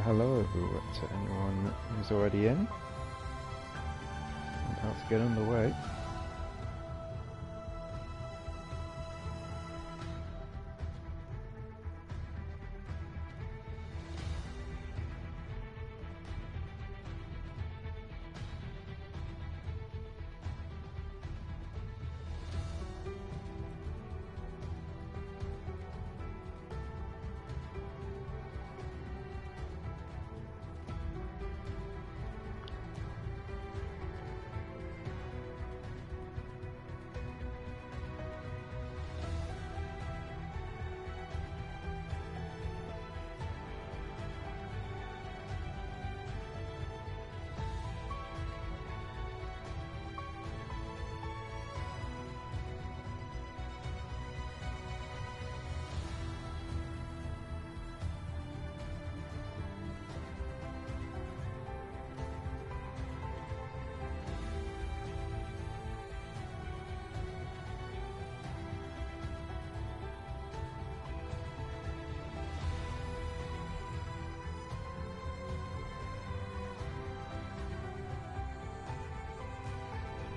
hello to anyone who's already in. I'm about to get underway.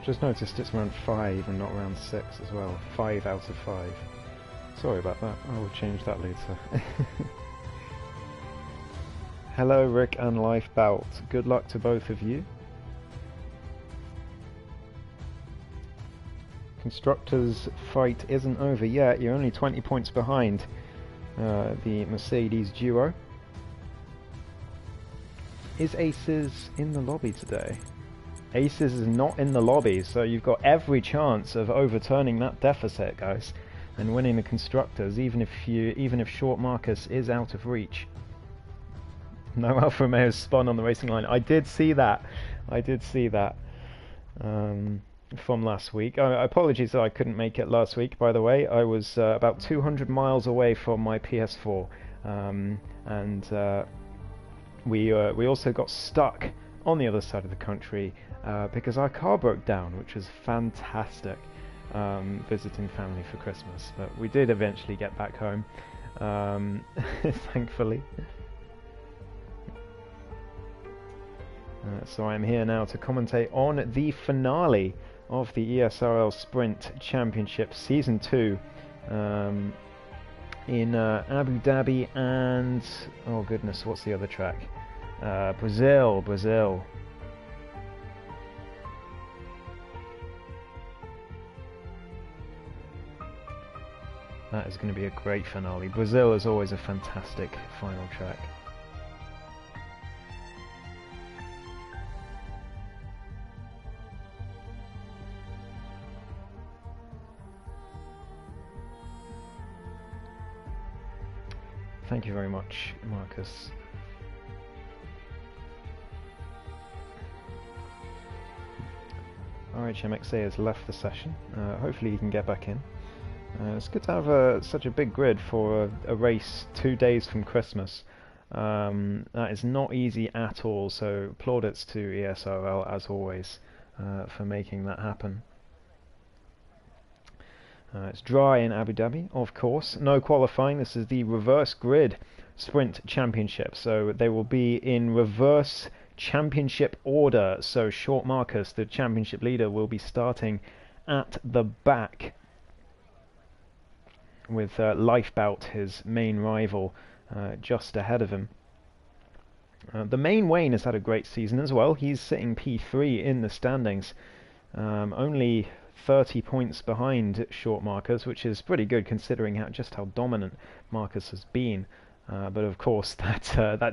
Just noticed it's round 5 and not round 6 as well. 5 out of 5. Sorry about that, I will change that later. Hello Rick and Lifebout, good luck to both of you. Constructors fight isn't over yet, you're only 20 points behind the Mercedes duo. Is Aces in the lobby today? Aces is not in the lobby, so you've got every chance of overturning that deficit, guys, and winning the constructors, even if Short Marcus is out of reach. No Alfa Romeo spun on the racing line. I did see that. From last week. Apologies that I couldn't make it last week. By the way, I was about 200 miles away from my PS4, and we also got stuck on the other side of the country because our car broke down, which was fantastic, visiting family for Christmas. But we did eventually get back home, thankfully. So I'm here now to commentate on the finale of the ESRL Sprint Championship Season 2 in Abu Dhabi and, oh goodness, what's the other track? Brazil. That is going to be a great finale. Brazil is always a fantastic final track. Thank you very much, Marcus. RHMXA has left the session. Hopefully he can get back in. It's good to have such a big grid for a race 2 days from Christmas. That is not easy at all, so plaudits to ESRL as always for making that happen. It's dry in Abu Dhabi, of course. No qualifying. This is the reverse grid sprint championship, so they will be in reverse championship order. So Short Marcus, the championship leader, will be starting at the back, with Lifebout, his main rival, just ahead of him. The main Wayne has had a great season as well. He's sitting P3 in the standings, only 30 points behind Short Marcus, which is pretty good considering just how dominant Marcus has been. But of course, that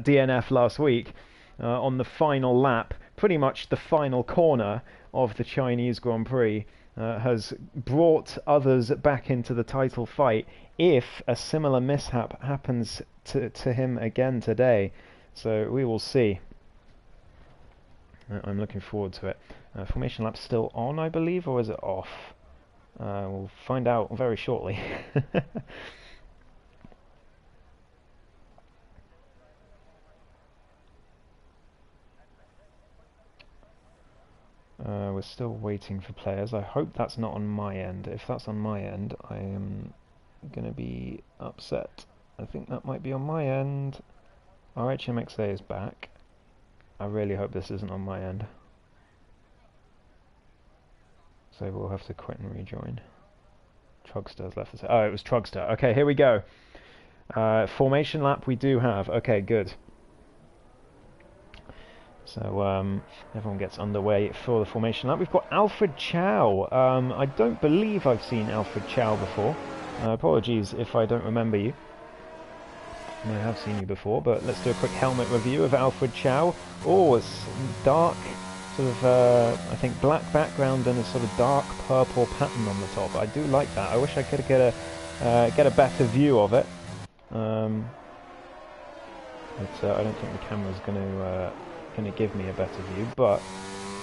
DNF last week on the final lap, pretty much the final corner of the Chinese Grand Prix, has brought others back into the title fight if a similar mishap happens to him again today. So we will see. I'm looking forward to it. Formation lap's still on, I believe, or is it off? We'll find out very shortly. We're still waiting for players. I hope that's not on my end. If that's on my end, I am going to be upset. I think that might be on my end. RHMXA is back. I really hope this isn't on my end. So we'll have to quit and rejoin. Trugster's left us. Oh, it was Trugster. Okay, here we go. Formation lap we do have. Okay, good. So everyone gets underway for the formation lap. We've got Alfred Chow. I don't believe I've seen Alfred Chow before. Apologies if I don't remember you. I have seen you before, but let's do a quick helmet review of Alfred Chow. Oh, it's dark, sort of, I think black background and a sort of dark purple pattern on the top. I do like that. I wish I could get a better view of it. But I don't think the camera's going to give me a better view. But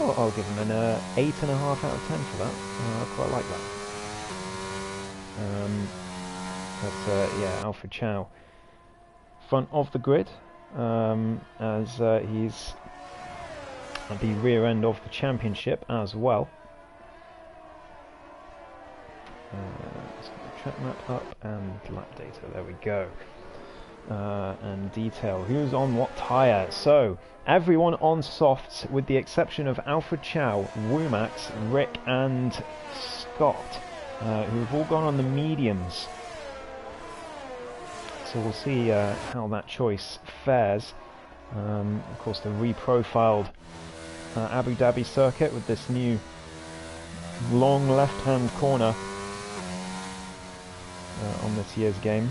I'll give him an 8.5 out of 10 for that. I quite like that. Yeah, Alfred Chow. Front of the grid, as he's at the rear end of the championship as well. Let's get the track map up and lap data, there we go. And detail, who's on what tyre. So, everyone on softs with the exception of Alfred Chow, Wumax, Rick and Scott, who've all gone on the mediums. So we'll see how that choice fares. Of course, the reprofiled Abu Dhabi circuit with this new long left-hand corner on this year's game.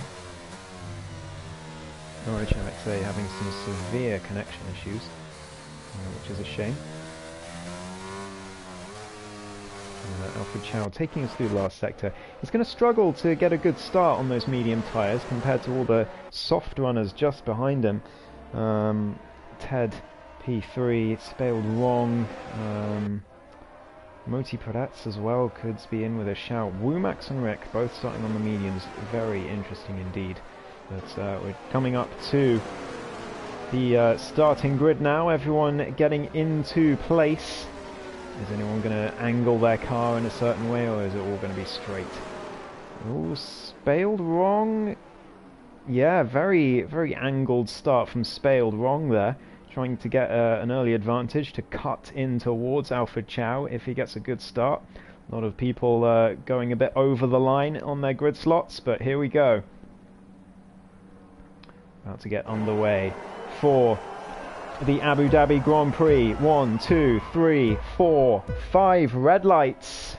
RHMXA having some severe connection issues, which is a shame. Alfred Chow taking us through the last sector. He's going to struggle to get a good start on those medium tyres compared to all the soft runners just behind him. Ted P3, Spaled Wrong, Moti Paratz as well could be in with a shout. Wumax and Rick both starting on the mediums, very interesting indeed. But we're coming up to the starting grid now, everyone getting into place. Is anyone going to angle their car in a certain way, or is it all going to be straight? Oh, Spaled Wrong. Yeah, very, very angled start from Spaled Wrong there. Trying to get an early advantage to cut in towards Alfred Chow if he gets a good start. A lot of people going a bit over the line on their grid slots, but here we go. About to get underway for the Abu Dhabi Grand Prix. 1, 2, 3, 4, 5 red lights.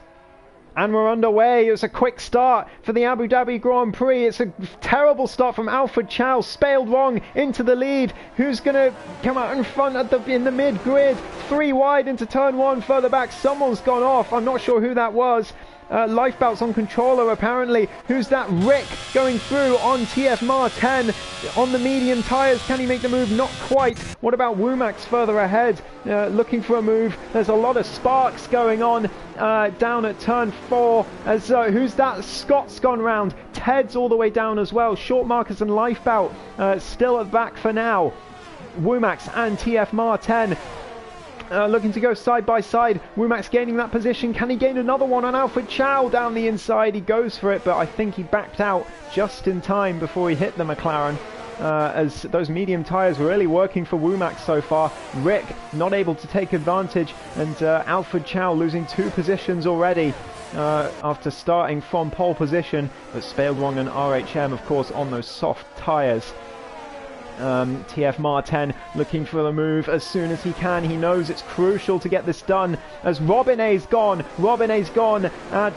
And we're underway. It was a quick start for the Abu Dhabi Grand Prix. It's a terrible start from Alfred Chow. Spaled Wrong into the lead. Who's going to come out in front in the mid-grid? 3 wide into turn 1. Further back, someone's gone off. I'm not sure who that was. Lifebelts on controller apparently. Who's that? Rick going through on TF 10 on the medium tyres. Can he make the move? Not quite. What about Wumax further ahead? Looking for a move. There's a lot of sparks going on down at turn 4. As who's that? Scott's gone round. Ted's all the way down as well. Short Markers and Lifebout still at the back for now. Wumax and TF 10. Looking to go side by side. Wumax gaining that position. Can he gain another one on Alfred Chow down the inside? He goes for it, but I think he backed out just in time before he hit the McLaren. As those medium tyres were really working for Wumax so far. Rick not able to take advantage, and Alfred Chow losing 2 positions already after starting from pole position. But Spaled Wrong and RHM, of course, on those soft tyres. TF 10 looking for the move as soon as he can. He knows it's crucial to get this done as Robinet's gone. Robinet's gone at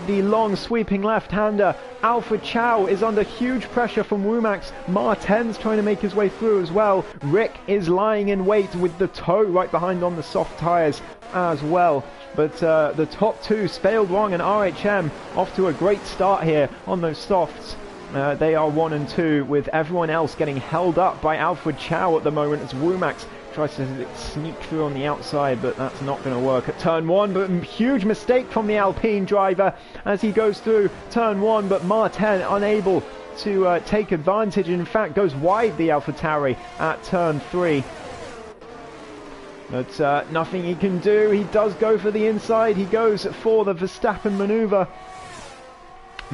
the long sweeping left-hander. Alfred Chow is under huge pressure from Wumax. Martin's trying to make his way through as well. Rick is lying in wait with the toe right behind on the soft tyres as well. But the top 2, Spaled Wrong and RHM, off to a great start here on those softs. They are 1 and 2, with everyone else getting held up by Alfred Chow at the moment as Wumax tries to sneak through on the outside, but that's not going to work at turn 1. But huge mistake from the Alpine driver as he goes through turn 1, but Martin unable to take advantage, and in fact goes wide the AlphaTauri at turn 3. But nothing he can do. He does go for the inside. He goes for the Verstappen maneuver.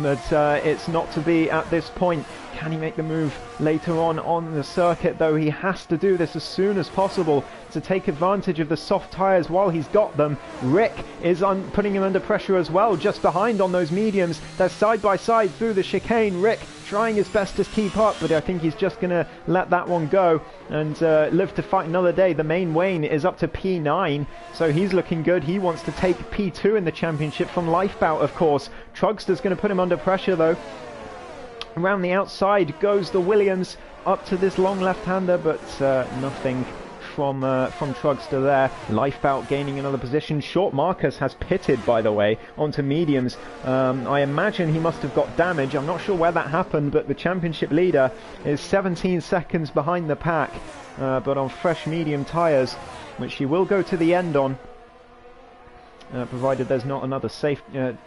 but it's not to be at this point. Can he make the move later on the circuit, though? He has to do this as soon as possible to take advantage of the soft tyres while he's got them. Rick is putting him under pressure as well, just behind on those mediums. They're side by side through the chicane. Rick trying his best to keep up, but I think he's just going to let that one go and live to fight another day. The main Wayne is up to P9, so he's looking good. He wants to take P2 in the championship from Lifebout, of course. Trugster's going to put him under pressure, though. Around the outside goes the Williams up to this long left-hander, but nothing from Trugster there. Lifebout gaining another position. Short Marcus has pitted, by the way, onto mediums. I imagine he must have got damage. I'm not sure where that happened, but the championship leader is 17 seconds behind the pack, but on fresh medium tyres, which he will go to the end on. Provided there's not another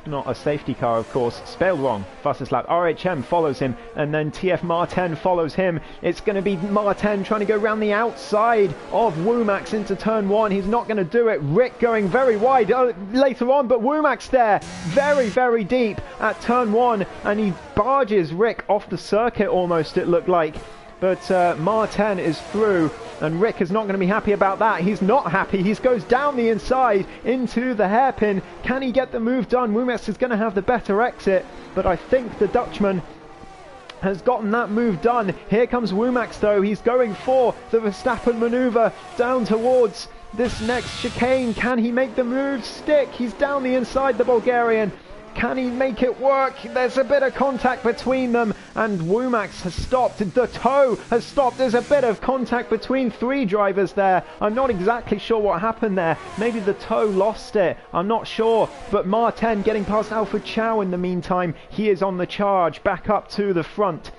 not a safety car, of course. Spelled wrong. Fastest lap. RHM follows him, and then TF Martin follows him. It's going to be Martin trying to go round the outside of Womax into turn 1. He's not going to do it. Rick going very wide later on, but Womax there, very, very deep at turn 1, and he barges Rick off the circuit almost, it looked like. But Martin is through, and Rick is not going to be happy about that. He's not happy. He goes down the inside into the hairpin. Can he get the move done? Womax is going to have the better exit, but I think the Dutchman has gotten that move done. Here comes Womax, though. He's going for the Verstappen maneuver down towards this next chicane. Can he make the move stick? He's down the inside, the Bulgarian. Can he make it work? There's a bit of contact between them, and Womax has stopped. The toe has stopped. There's a bit of contact between 3 drivers there. I'm not exactly sure what happened there. Maybe the toe lost it. I'm not sure. But Martin getting past Alfred Chow in the meantime. He is on the charge, back up to the front.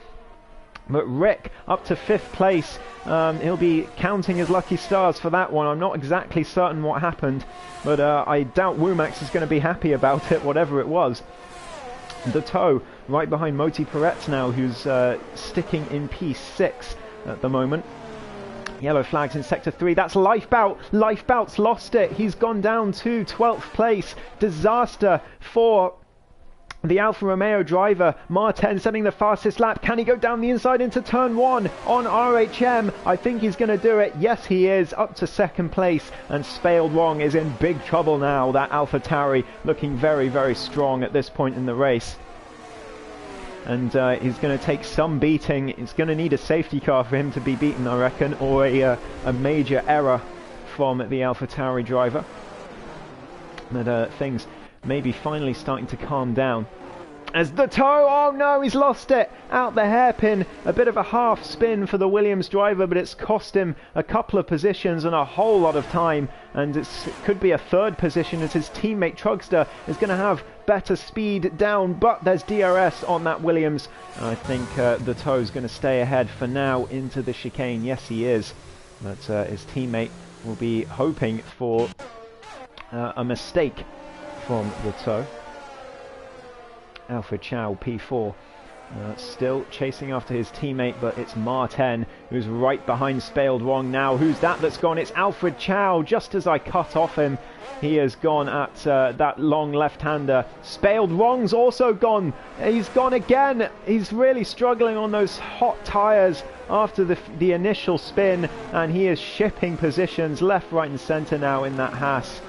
But Rick up to 5th place. He'll be counting his lucky stars for that one. I'm not exactly certain what happened, but I doubt Womax is going to be happy about it, whatever it was. The toe right behind Moti Peretz now, who's sticking in P6 at the moment. Yellow flags in Sector 3. That's Lifebout. Lifebout's lost it. He's gone down to 12th place. Disaster for the Alfa Romeo driver. Martin setting the fastest lap. Can he go down the inside into turn 1 on RHM? I think he's going to do it. Yes, he is. Up to 2nd place. And Spaled Wrong is in big trouble now. That Alpha Tauri looking very, very strong at this point in the race. And he's going to take some beating. It's going to need a safety car for him to be beaten, I reckon, or a major error from the Alpha Tauri driver. But things maybe finally starting to calm down. As the toe, oh no, he's lost it out the hairpin. A bit of a half spin for the Williams driver, but it's cost him a couple of positions and a whole lot of time. And it could be a 3rd position as his teammate Trugster is going to have better speed down. But there's DRS on that Williams. I think the toe is going to stay ahead for now into the chicane. Yes, he is. But his teammate will be hoping for a mistake from the toe. Alfred Chow, P4, still chasing after his teammate, but it's Martin who's right behind Spaled Wrong now. Who's that that's gone? It's Alfred Chow. Just as I cut off him, he has gone at that long left-hander. Spaled Wrong's also gone. He's gone again. He's really struggling on those hot tyres after the initial spin, and he is shipping positions left, right and centre now in that Haas.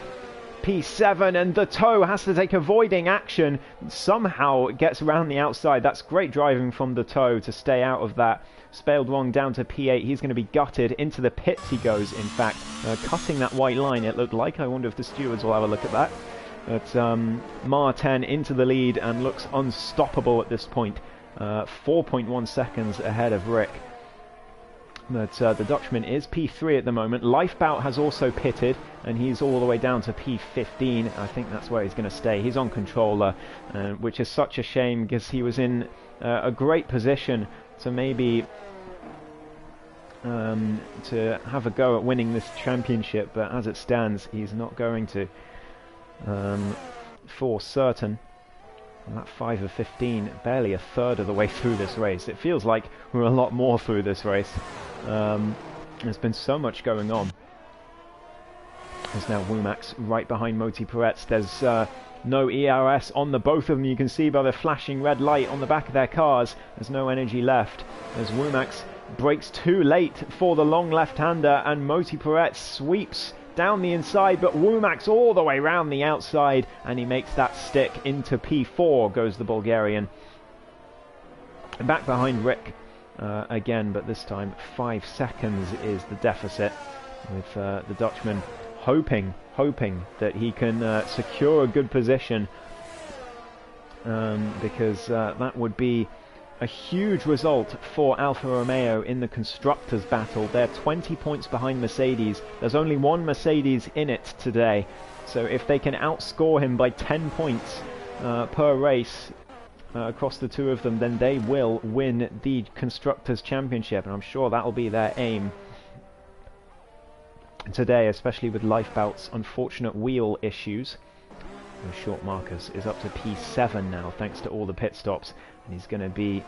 P7, and the toe has to take avoiding action. Somehow it gets around the outside. That's great driving from the toe to stay out of that. Spaled Wrong down to P8. He's going to be gutted. Into the pits he goes, in fact. Cutting that white line, it looked like. I wonder if the stewards will have a look at that. But Martin into the lead and looks unstoppable at this point. 4.1 seconds ahead of Rick. But the Dutchman is P3 at the moment. Lifebout has also pitted, and he's all the way down to P15. I think that's where he's going to stay. He's on controller, which is such a shame because he was in a great position to maybe to have a go at winning this championship, but as it stands, he's not going to, for certain. And that 5 of 15, barely a third of the way through this race. It feels like we're a lot more through this race. There's been so much going on. There's now Womax right behind Moti Peretz. There's no ERS on the both of them. You can see by the flashing red light on the back of their cars, there's no energy left. As Womack's brakes too late for the long left-hander, and Moti Perret sweeps down the inside, but Womack's all the way round the outside, and he makes that stick into P4, goes the Bulgarian. Back behind Rick again, but this time 5 seconds is the deficit, with the Dutchman hoping that he can secure a good position, because that would be a huge result for Alfa Romeo in the Constructors' battle. They're 20 points behind Mercedes. There's only one Mercedes in it today, so if they can outscore him by 10 points per race across the two of them, then they will win the Constructors' Championship, and I'm sure that'll be their aim today, especially with Lifebout's unfortunate wheel issues. And Short Marcus is up to P7 now, thanks to all the pit stops, and he's going to be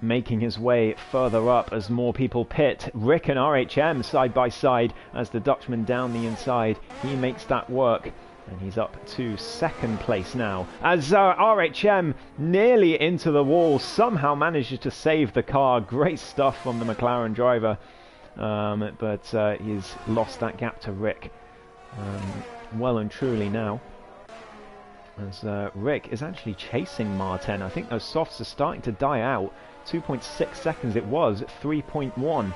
making his way further up as more people pit. Rick and RHM side by side as the Dutchman down the inside. He makes that work, and he's up to second place now, as RHM nearly into the wall, somehow manages to save the car. Great stuff from the McLaren driver, but he's lost that gap to Rick well and truly now, as Rick is actually chasing Martin. I think those softs are starting to die out. 2.6 seconds it was, 3.1.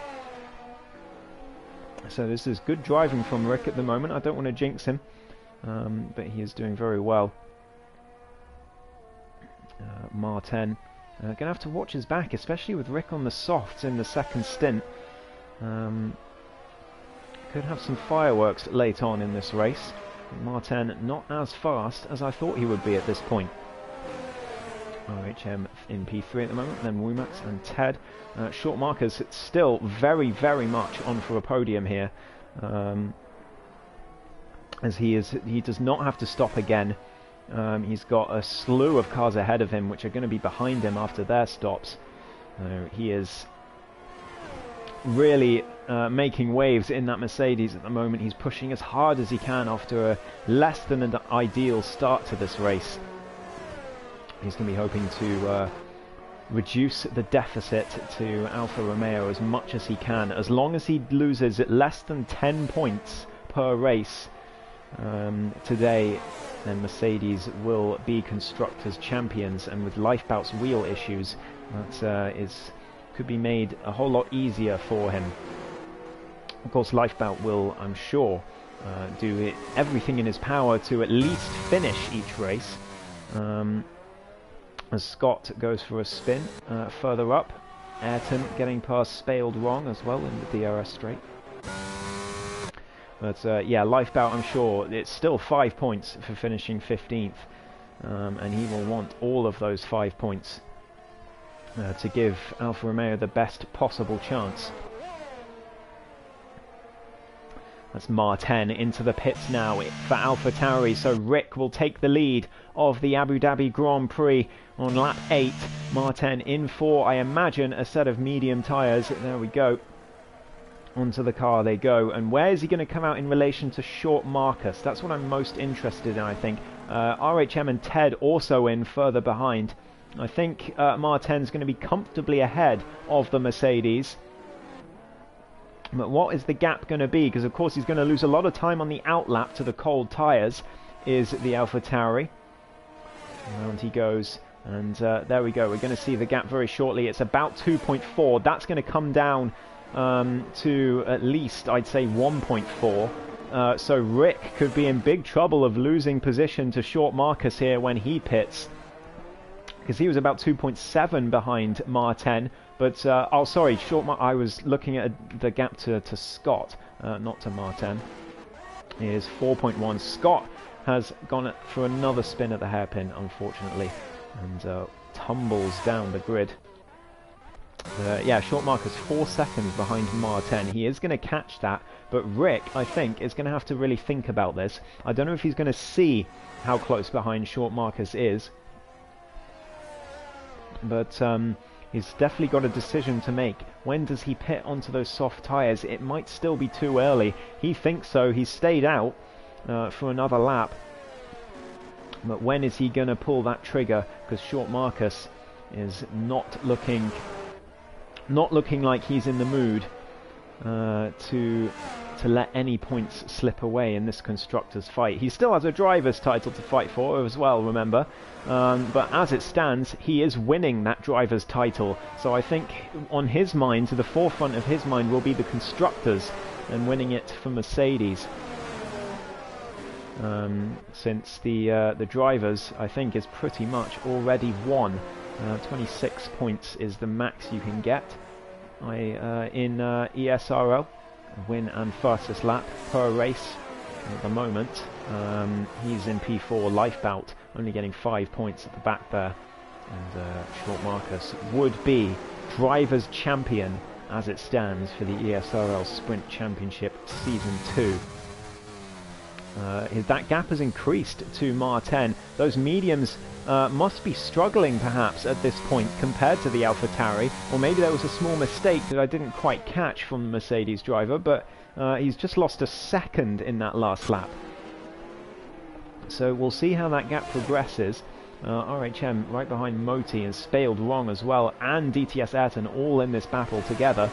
So this is good driving from Rick at the moment. I don't want to jinx him, but he is doing very well. Martin going to have to watch his back, especially with Rick on the softs in the second stint. Could have some fireworks late on in this race. Martin not as fast as I thought he would be at this point. RHM in P3 at the moment, then Womack and Ted. Short Marcus still very much on for a podium here, as he does not have to stop again. He's got a slew of cars ahead of him which are going to be behind him after their stops. He is really making waves in that Mercedes at the moment. He's pushing as hard as he can after a less than an ideal start to this race. He's going to be hoping to reduce the deficit to Alfa Romeo as much as he can. As long as he loses less than 10 points per race today, then Mercedes will be Constructors' champions, and with Lifebout's wheel issues, that could be made a whole lot easier for him. Of course, Lifebout will, I'm sure, do everything in his power to at least finish each race. As Scott goes for a spin further up. Ayrton getting past Spaled wrong as well in the DRS straight. But yeah, Lifebout, I'm sure, it's still 5 points for finishing 15th. And he will want all of those 5 points to give Alfa Romeo the best possible chance. That's Martin into the pits now for AlphaTauri, so Rick will take the lead of the Abu Dhabi Grand Prix on lap 8. Martin in for, I imagine, a set of medium tyres. There we go. Onto the car they go. And where is he going to come out in relation to Short Marcus? That's what I'm most interested in, I think. RHM and Ted also in further behind. I think Martin's going to be comfortably ahead of the Mercedes. But what is the gap going to be? Because of course he's going to lose a lot of time on the outlap to the cold tyres, is the AlphaTauri. Around he goes, and there we go. We're going to see the gap very shortly. It's about 2.4. That's going to come down to at least, I'd say, 1.4. So Rick could be in big trouble of losing position to Short Marcus here when he pits, because he was about 2.7 behind Martin. But, oh, sorry, I was looking at the gap to Scott, not to Martin. It is 4.1. Scott has gone for another spin at the hairpin, unfortunately, and tumbles down the grid. Yeah, Short Marcus 4 seconds behind Martin. He is going to catch that, but Rick, I think, is going to have to really think about this. I don't know if he's going to see how close behind Short Marcus is, but he's definitely got a decision to make. When does he pit onto those soft tyres? It might still be too early. He thinks so. He's stayed out. for another lap. But when is he going to pull that trigger? Because Short Marcus is not looking like he's in the mood to let any points slip away in this constructors fight. He still has a driver's title to fight for as well, remember, but as it stands he is winning that driver's title, so I think on his mind, to the forefront of his mind, will be the constructors and winning it for Mercedes, since the drivers, I think, is pretty much already won. 26 points is the max you can get in ESRL, win and fastest lap per race. At the moment he's in P4 Lifebout, only getting 5 points at the back there, and Short Marcus would be drivers champion as it stands for the ESRL Sprint Championship Season 2. That gap has increased to Martin. Those mediums must be struggling perhaps at this point compared to the AlphaTauri, or maybe there was a small mistake that I didn't quite catch from the Mercedes driver, but he's just lost a second in that last lap. So we'll see how that gap progresses. RHM right behind Moti and Spaled Wrong as well, and DTS Ayrton all in this battle together.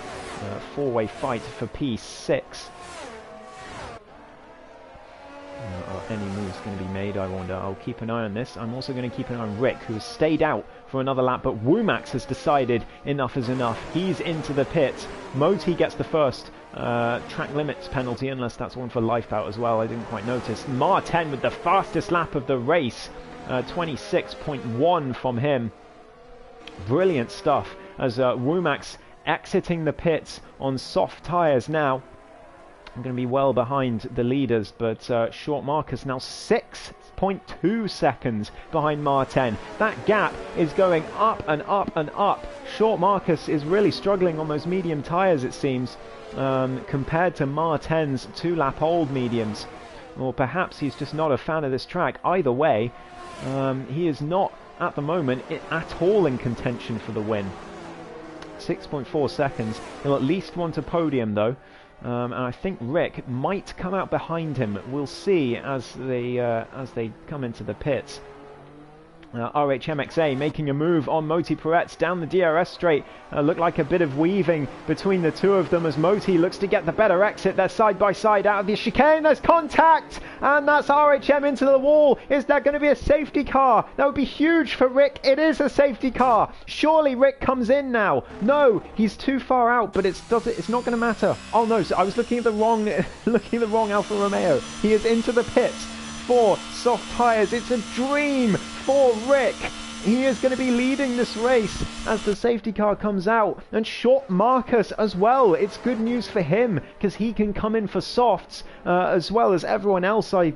Four-way fight for P6. Are any moves going to be made, I wonder? I'll keep an eye on this. I'm also going to keep an eye on Rick, who has stayed out for another lap, but Womax has decided enough is enough. He's into the pits. Moti gets the first track limits penalty, unless that's one for Lifebout as well. I didn't quite notice. Martin with the fastest lap of the race. 26.1 from him. Brilliant stuff as Womax exiting the pits on soft tyres now. I'm going to be well behind the leaders, but Short Marcus now 6.2 seconds behind Martin. That gap is going up and up and up. Short Marcus is really struggling on those medium tyres, it seems, compared to Martin's 2-lap-old mediums. Or perhaps he's just not a fan of this track. Either way, he is not, at the moment, at all in contention for the win. 6.4 seconds. He'll at least want a podium, though. And I think Rick might come out behind him. We'll see as they come into the pits. RHMXA making a move on Moti Peretz down the DRS straight. Looked like a bit of weaving between the two of them as Moti looks to get the better exit. They're side by side out of the chicane. There's contact, and that's RHM into the wall. Is there going to be a safety car? That would be huge for Rick. It is a safety car. Surely Rick comes in now. No, he's too far out, but it's not going to matter. Oh no, so I was looking at the wrong Alfa Romeo. He is into the pits for soft tyres. It's a dream for Rick. He is going to be leading this race as the safety car comes out. And Short Marcus as well. It's good news for him because he can come in for softs as well as everyone else I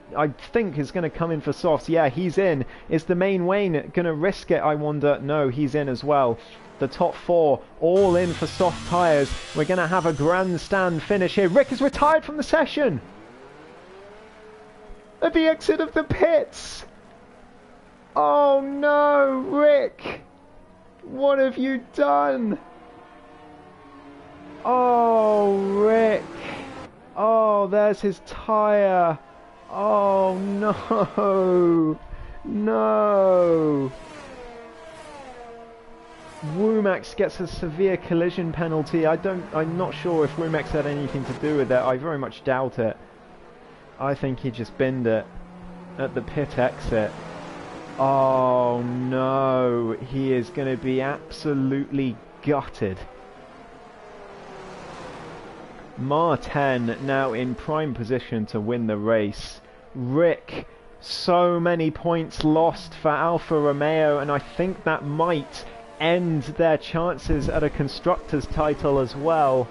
think is going to come in for softs. Yeah, he's in. Is the main Wayne going to risk it, I wonder? No, he's in as well. The top four all in for soft tyres. We're going to have a grandstand finish here. Rick is retired from the session at the exit of the pits. Oh no, Rick! What have you done? Oh, Rick! Oh, there's his tyre. Oh no! No! Womax gets a severe collision penalty. I'm not sure if Womax had anything to do with it. I very much doubt it. I think he just binned it at the pit exit. Oh no, he is going to be absolutely gutted. Martin now in prime position to win the race. Rick, so many points lost for Alfa Romeo, and I think that might end their chances at a constructors title as well.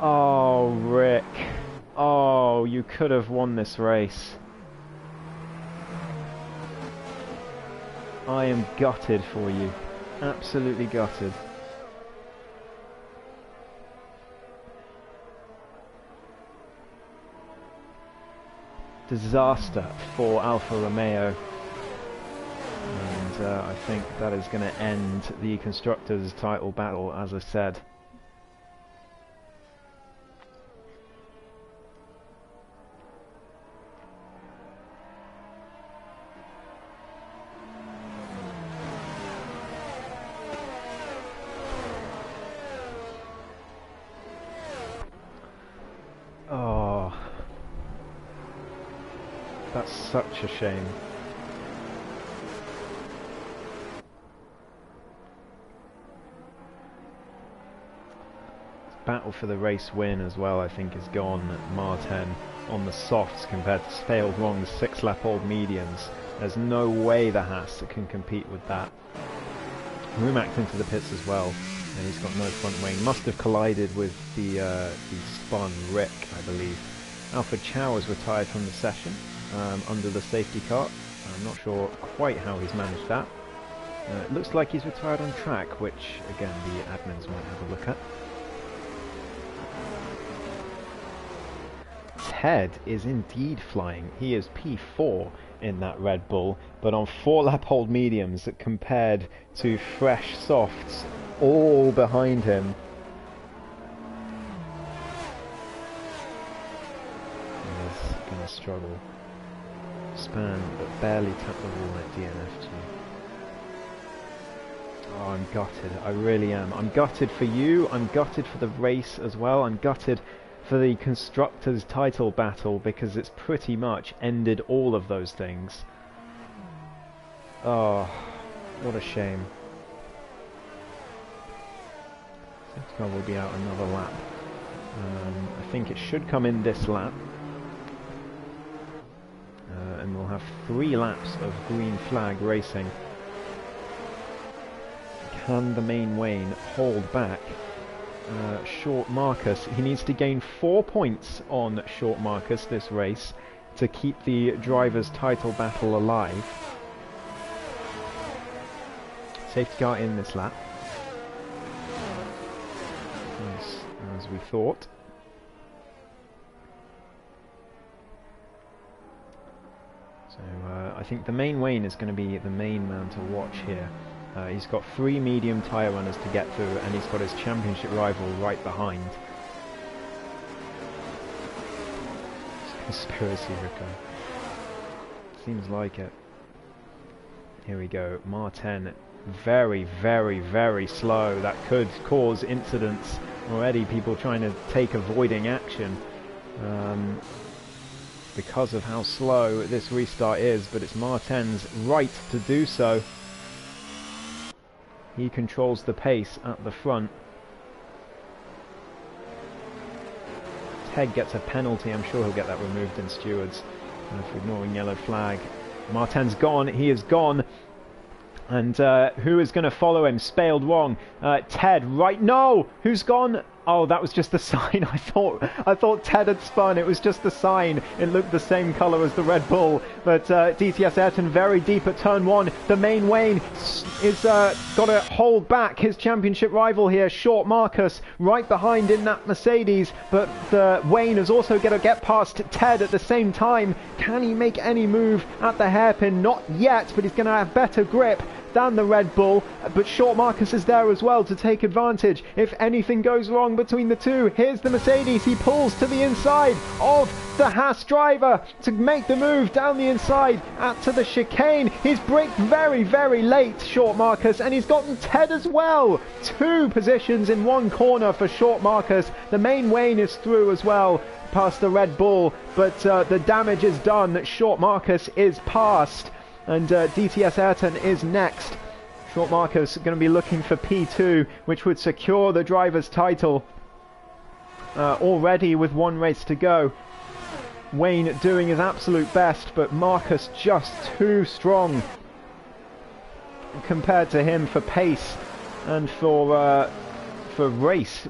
Oh, Rick. Oh, you could have won this race. I am gutted for you. Absolutely gutted. Disaster for Alfa Romeo. And I think that is going to end the Constructors' title battle, as I said. That's such a shame. Battle for the race win as well, I think, is gone at Martin on the softs compared to Failed Wrong's 6-lap-old mediums. There's no way the Haas can compete with that. Rumack's into the pits as well, and he's got no front wing. Must have collided with the spun Rick, I believe. Alfred Chow has retired from the session under the safety car. I'm not sure quite how he's managed that. It looks like he's retired on track, which, again, the admins might have a look at. Ted is indeed flying. He is P4 in that Red Bull, but on 4-lap-old mediums compared to fresh softs all behind him. He's going to struggle. Span, but barely tapped the wall at DNFG. Oh, I'm gutted. I really am. I'm gutted for you. I'm gutted for the race as well. I'm gutted for the Constructors' title battle, because it's pretty much ended all of those things. Oh, what a shame. Safety car will be out another lap. I think it should come in this lap. And we'll have 3 laps of green flag racing. Can the main Wayne hold back Short Marcus? He needs to gain 4 points on Short Marcus this race to keep the driver's title battle alive. Safety car in this lap, as we thought. So I think the main Wayne is going to be the main man to watch here. He's got 3 medium tyre runners to get through, and he's got his championship rival right behind. Conspiracy, Rico. Seems like it. Here we go. Martin, very, very, very slow. That could cause incidents. Already people trying to take avoiding action because of how slow this restart is, but it's Martin's right to do so. He controls the pace at the front. Ted gets a penalty. I'm sure he'll get that removed in stewards for ignoring yellow flag. Martin's gone. He is gone. And who is going to follow him? Spaled wrong. Ted, right? No! Who's gone? Oh, that was just the sign. I thought Ted had spun. It was just the sign. It looked the same colour as the Red Bull. But DTS Ayrton very deep at turn 1. The main Wayne is got to hold back his championship rival here, Short Marcus, right behind in that Mercedes. But Wayne is also going to get past Ted at the same time. Can he make any move at the hairpin? Not yet, but he's going to have better grip than the Red Bull, but Short Marcus is there as well to take advantage if anything goes wrong between the two. Here's the Mercedes. He pulls to the inside of the Haas driver to make the move down the inside to the chicane. He's braked very, very late, Short Marcus, and he's gotten Ted as well. 2 positions in 1 corner for Short Marcus. The main Wayne is through as well past the Red Bull, but the damage is done. Short Marcus is past. And DTS Ayrton is next. Short Marcus going to be looking for P2, which would secure the driver's title. Already with 1 race to go. Wayne doing his absolute best, but Marcus just too strong compared to him for pace and for race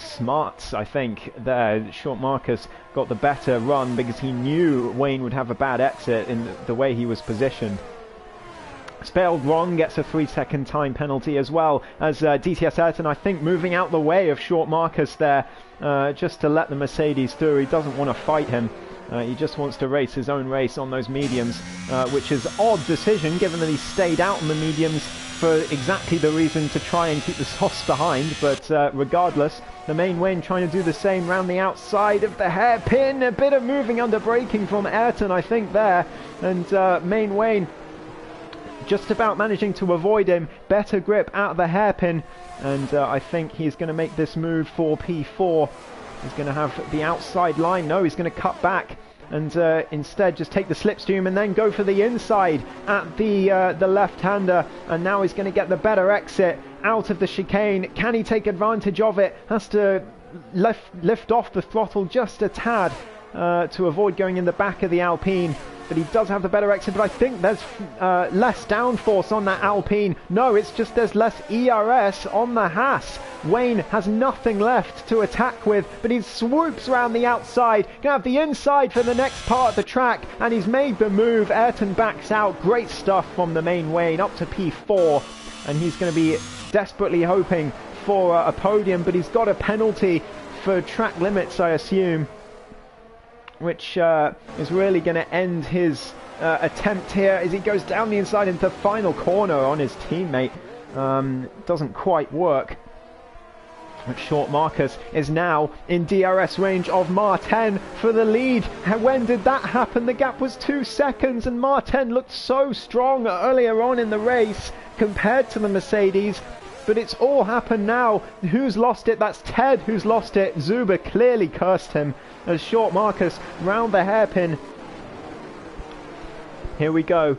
smarts. I think there Short Marcus got the better run because he knew Wayne would have a bad exit in the way he was positioned. Spelled wrong gets a 3-second time penalty as well as DTS Ayrton, I think, moving out the way of Short Marcus there just to let the Mercedes through. He doesn't want to fight him. He just wants to race his own race on those mediums, which is an odd decision given that he stayed out on the mediums for exactly the reason to try and keep the softs behind. But regardless, the main Wayne trying to do the same round the outside of the hairpin. A bit of moving under braking from Ayrton, I think, there. And main Wayne just about managing to avoid him. Better grip out of the hairpin. And I think he's going to make this move for P4. He's going to have the outside line. No, he's going to cut back and instead just take the slipstream and then go for the inside at the left-hander, and now he's going to get the better exit out of the chicane. Can he take advantage of it? Has to lift off the throttle just a tad to avoid going in the back of the Alpine. But he does have the better exit, but I think there's less downforce on that Alpine. No, it's just there's less ERS on the Haas. Wayne has nothing left to attack with, but he swoops around the outside. Gonna have the inside for the next part of the track, and he's made the move. Ayrton backs out. Great stuff from the main Wayne, up to P4, and he's going to be desperately hoping for a podium, but he's got a penalty for track limits, I assume, which is really going to end his attempt here as he goes down the inside into the final corner on his teammate. Doesn't quite work. But Short Marcus is now in DRS range of Martin for the lead. When did that happen? The gap was 2 seconds, and Martin looked so strong earlier on in the race compared to the Mercedes. But it's all happened now. Who's lost it? That's Ted who's lost it. Zuber clearly cursed him as Short Marcus round the hairpin. Here we go.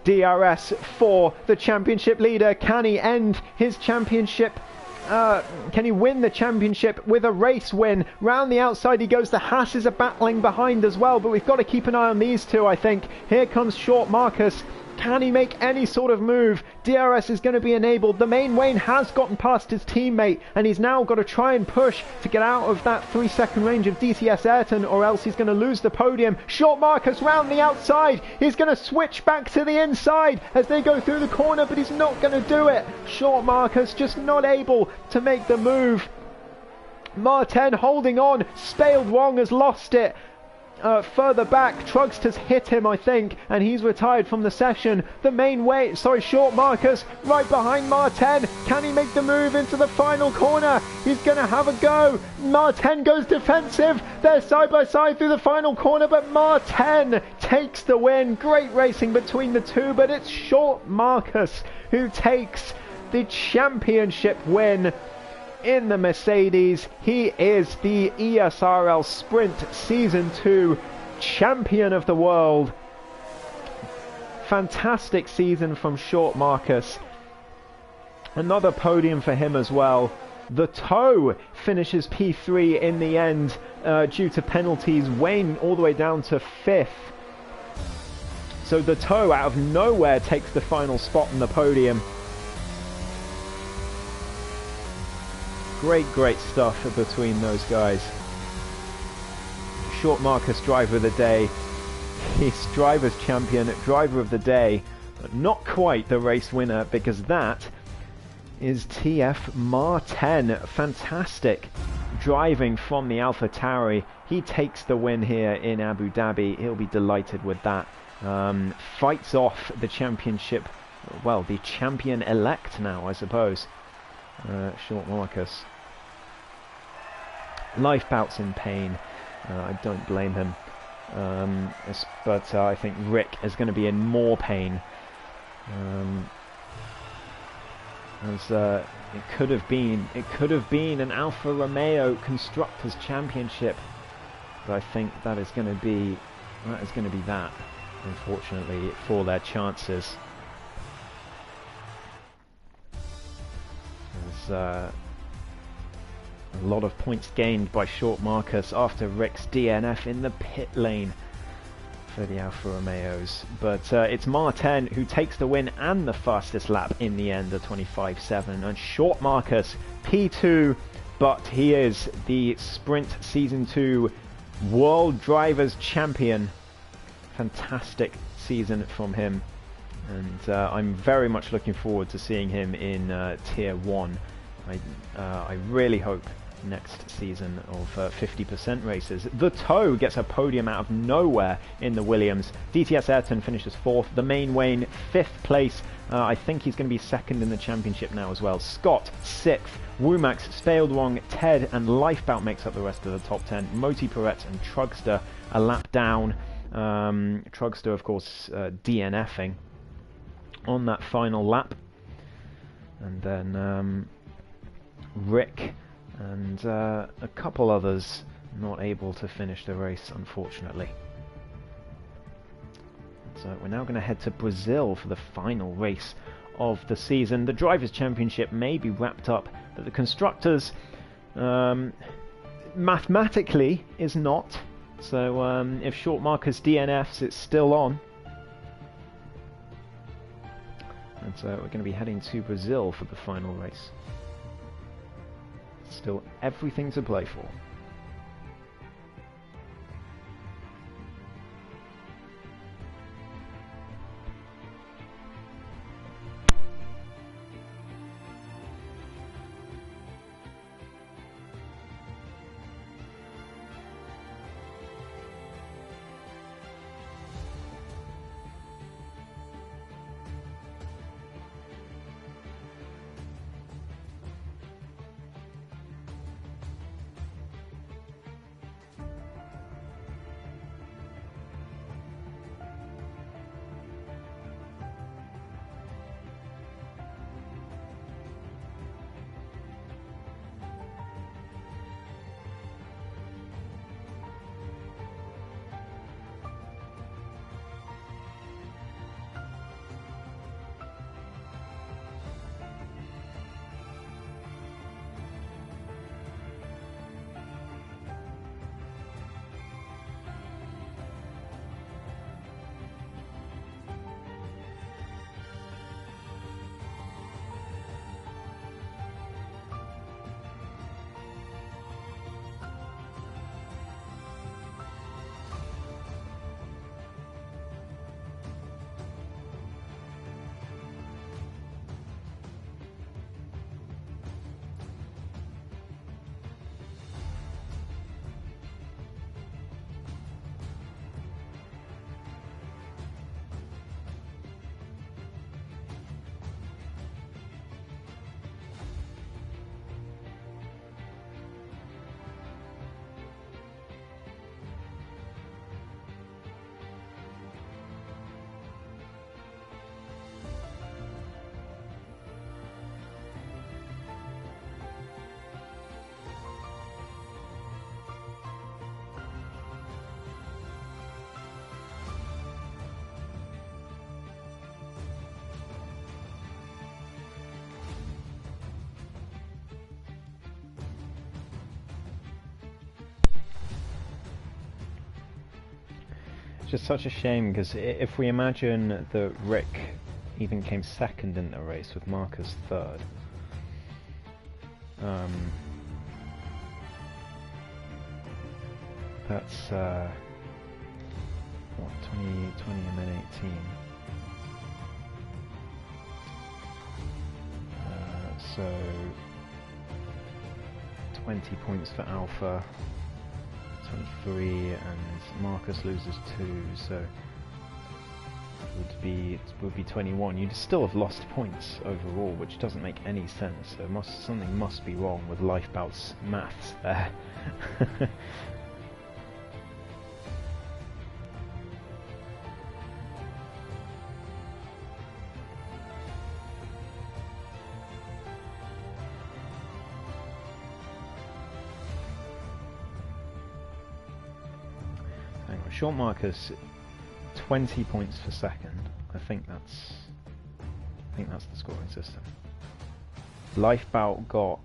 DRS for the championship leader. Can he end his championship? Can he win the championship with a race win? Round the outside he goes. The Haas's are battling behind as well, but we've got to keep an eye on these two, I think. Here comes Short Marcus. Can he make any sort of move? DRS is going to be enabled. The main Wayne has gotten past his teammate, and he's now got to try and push to get out of that 3-second range of DTS Ayrton, or else he's going to lose the podium. Short Marcus round the outside. He's going to switch back to the inside as they go through the corner, but he's not going to do it. Short Marcus just not able to make the move. Martin holding on. Spaled Wong has lost it. Further back, Trugster's hit him, I think, and he's retired from the session. The main way, Short Marcus right behind Martin. Can he make the move into the final corner? He's going to have a go. Martin goes defensive. They're side by side through the final corner, but Martin takes the win. Great racing between the two, but it's Short Marcus who takes the championship win in the Mercedes. He is the ESRL Sprint Season 2 champion of the world. Fantastic season from Short Marcus. Another podium for him as well. The Toe finishes P3 in the end due to penalties. Wayne all the way down to 5th. So the Toe out of nowhere takes the final spot on the podium. Great stuff between those guys. Short Marcus, driver of the day. He's driver's champion, driver of the day. But not quite the race winner, because that is TF Martin. Fantastic driving from the AlphaTauri. He takes the win here in Abu Dhabi. He'll be delighted with that. Fights off the championship, well, the champion-elect now, I suppose. Short Marcus. Life bouts in pain. I don't blame him. But I think Rick is going to be in more pain. As it could have been an Alfa Romeo Constructors Championship. But I think that is going to be that, unfortunately, for their chances. There's a lot of points gained by Short Marcus after Rick's DNF in the pit lane for the Alfa Romeos. But it's Martin who takes the win and the fastest lap in the end, the 25.7. And Short Marcus, P2, but he is the Sprint Season 2 World Drivers Champion. Fantastic season from him. And I'm very much looking forward to seeing him in Tier 1. I really hope next season of 50% races. The Toe gets a podium out of nowhere in the Williams. DTS Ayrton finishes 4th. The main Wayne 5th place. I think he's going to be 2nd in the championship now as well. Scott 6th. Womax, Spaled Wong, Ted and Lifebout makes up the rest of the top 10. Moti Perret and Trugster a lap down. Trugster, of course, DNFing on that final lap. And then Rick and a couple others not able to finish the race, unfortunately. So we're now going to head to Brazil for the final race of the season. The Drivers' Championship may be wrapped up, but the Constructors, mathematically, is not. So if Short Marcus DNFs, it's still on. And so we're going to be heading to Brazil for the final race. Still everything to play for. It's just such a shame, because if we imagine that Rick even came second in the race with Marcus third, that's what, 20 and then 18. So 20 points for Alpha, 23, and Marcus loses 2, so it would be 21. You'd still have lost points overall, which doesn't make any sense. So something must be wrong with Lifebout's maths there. Short Marcus, 20 points for second. I think that's the scoring system. Lifebout got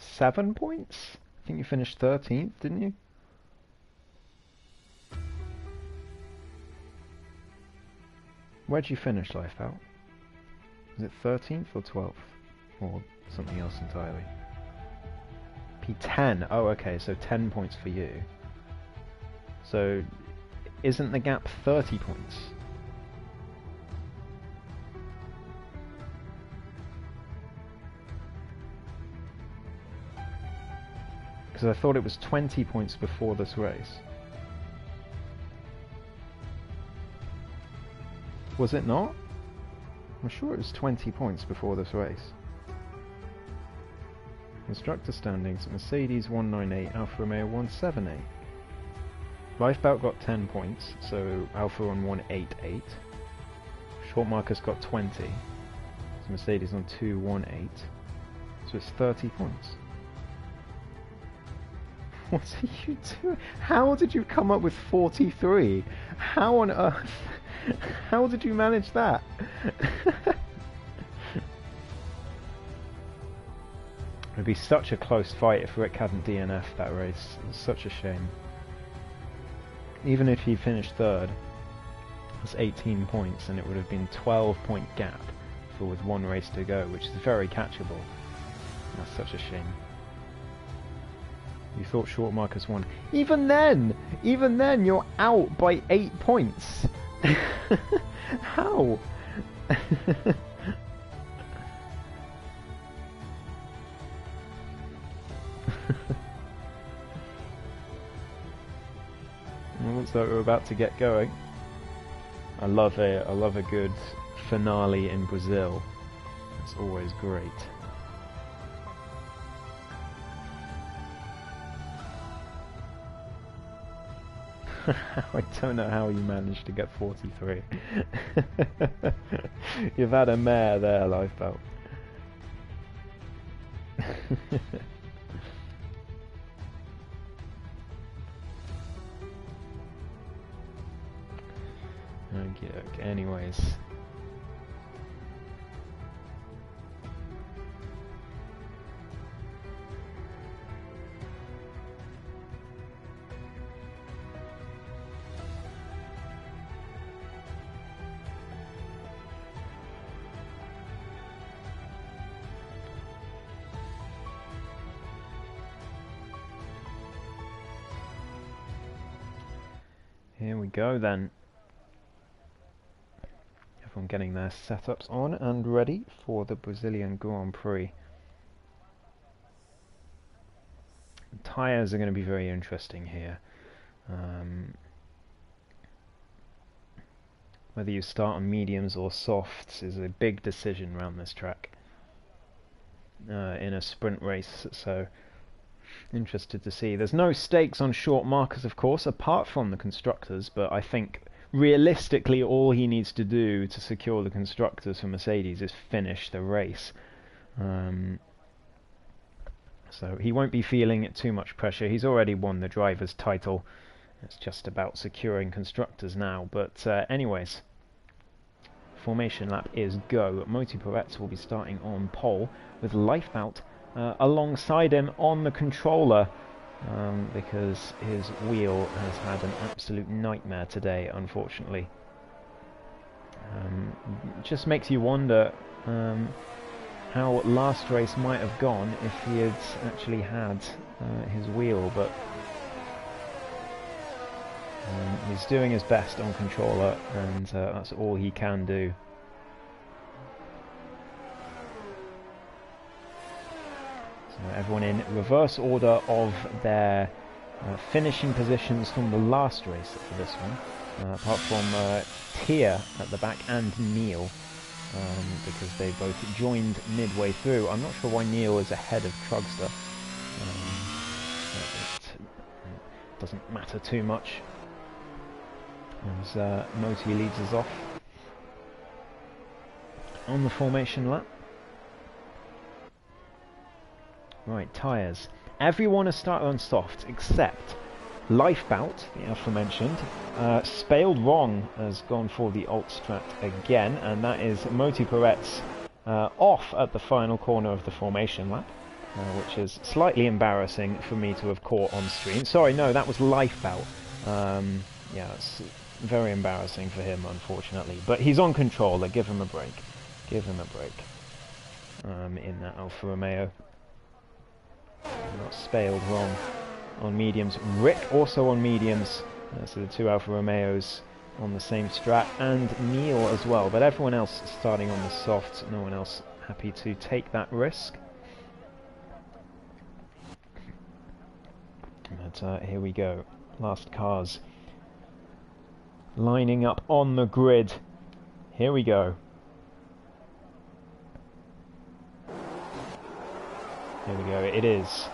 7 points. I think you finished 13th, didn't you? Where'd you finish, Lifebout? Was it 13th or 12th? Or something else entirely? P10. Oh, okay, so 10 points for you. So, isn't the gap 30 points? Because I thought it was 20 points before this race. Was it not? I'm sure it was 20 points before this race. Constructor standings: Mercedes 198, Alfa Romeo 178. Lifebout got 10 points, so Alpha on 188. Short Marcus got 20, so Mercedes on 218. So it's 30 points. What are you doing? How did you come up with 43? How on earth? How did you manage that? It'd be such a close fight if Rick hadn't DNF'd that race. It's such a shame. Even if he finished third, that's 18 points, and it would have been 12-point gap for with one race to go, which is very catchable. That's such a shame. You thought short Marcus won. Even then, you're out by 8 points. How? Well, looks like we're about to get going. I love a good finale in Brazil. It's always great. I don't know how you managed to get 43. You've had a mare there, Lifebelt. Okay, anyways. Here we go then. Everyone getting their setups on and ready for the Brazilian Grand Prix. The tyres are going to be very interesting here. Whether you start on mediums or softs is a big decision around this track in a sprint race, so interested to see. There's no stakes on short markers, of course, apart from the constructors, but I think realistically all he needs to do to secure the constructors for Mercedes is finish the race. So he won't be feeling too much pressure. He's already won the driver's title. It's just about securing constructors now. But anyways, formation lap is go. Moti Peretz will be starting on pole with Lifebout alongside him on the controller, because his wheel has had an absolute nightmare today, unfortunately. Just makes you wonder how last race might have gone if he had actually had his wheel, but he's doing his best on controller, and that's all he can do. So everyone in reverse order of their finishing positions from the last race for this one, apart from Tia at the back and Neil, because they both joined midway through. I'm not sure why Neil is ahead of Trugster. It doesn't matter too much, as Moti leads us off on the formation lap. Right, tyres. Everyone has started on soft except Lifebout, the aforementioned. Spaled Wrong has gone for the alt strat again, and that is Moti Peretz off at the final corner of the formation lap, which is slightly embarrassing for me to have caught on stream. Sorry, no, that was Lifebout. Yeah, it's very embarrassing for him, unfortunately. But he's on controller. Give him a break. Give him a break. In that Alfa Romeo. Not Spaled Wrong on mediums. Rick also on mediums. So the two Alfa Romeos on the same strat, and Neil as well. But everyone else starting on the softs. No one else happy to take that risk. But here we go. Last cars lining up on the grid. Here we go. Here we go. It is.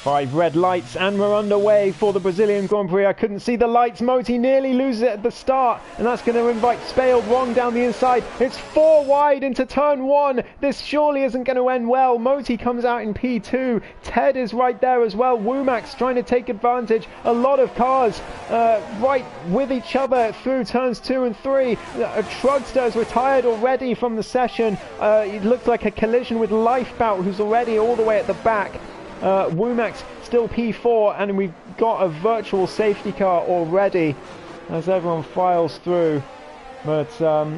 5 red lights and we're underway for the Brazilian Grand Prix. I couldn't see the lights. Moti nearly loses it at the start, and that's going to invite Spaled Wrong down the inside. It's 4 wide into turn 1. This surely isn't going to end well. Moti comes out in P2. Ted is right there as well. Womack's trying to take advantage. A lot of cars right with each other through turns 2 and 3. Trugster is retired already from the session. It looked like a collision with Lifebout, who's already all the way at the back. Womack's still P4, and we've got a virtual safety car already as everyone files through, but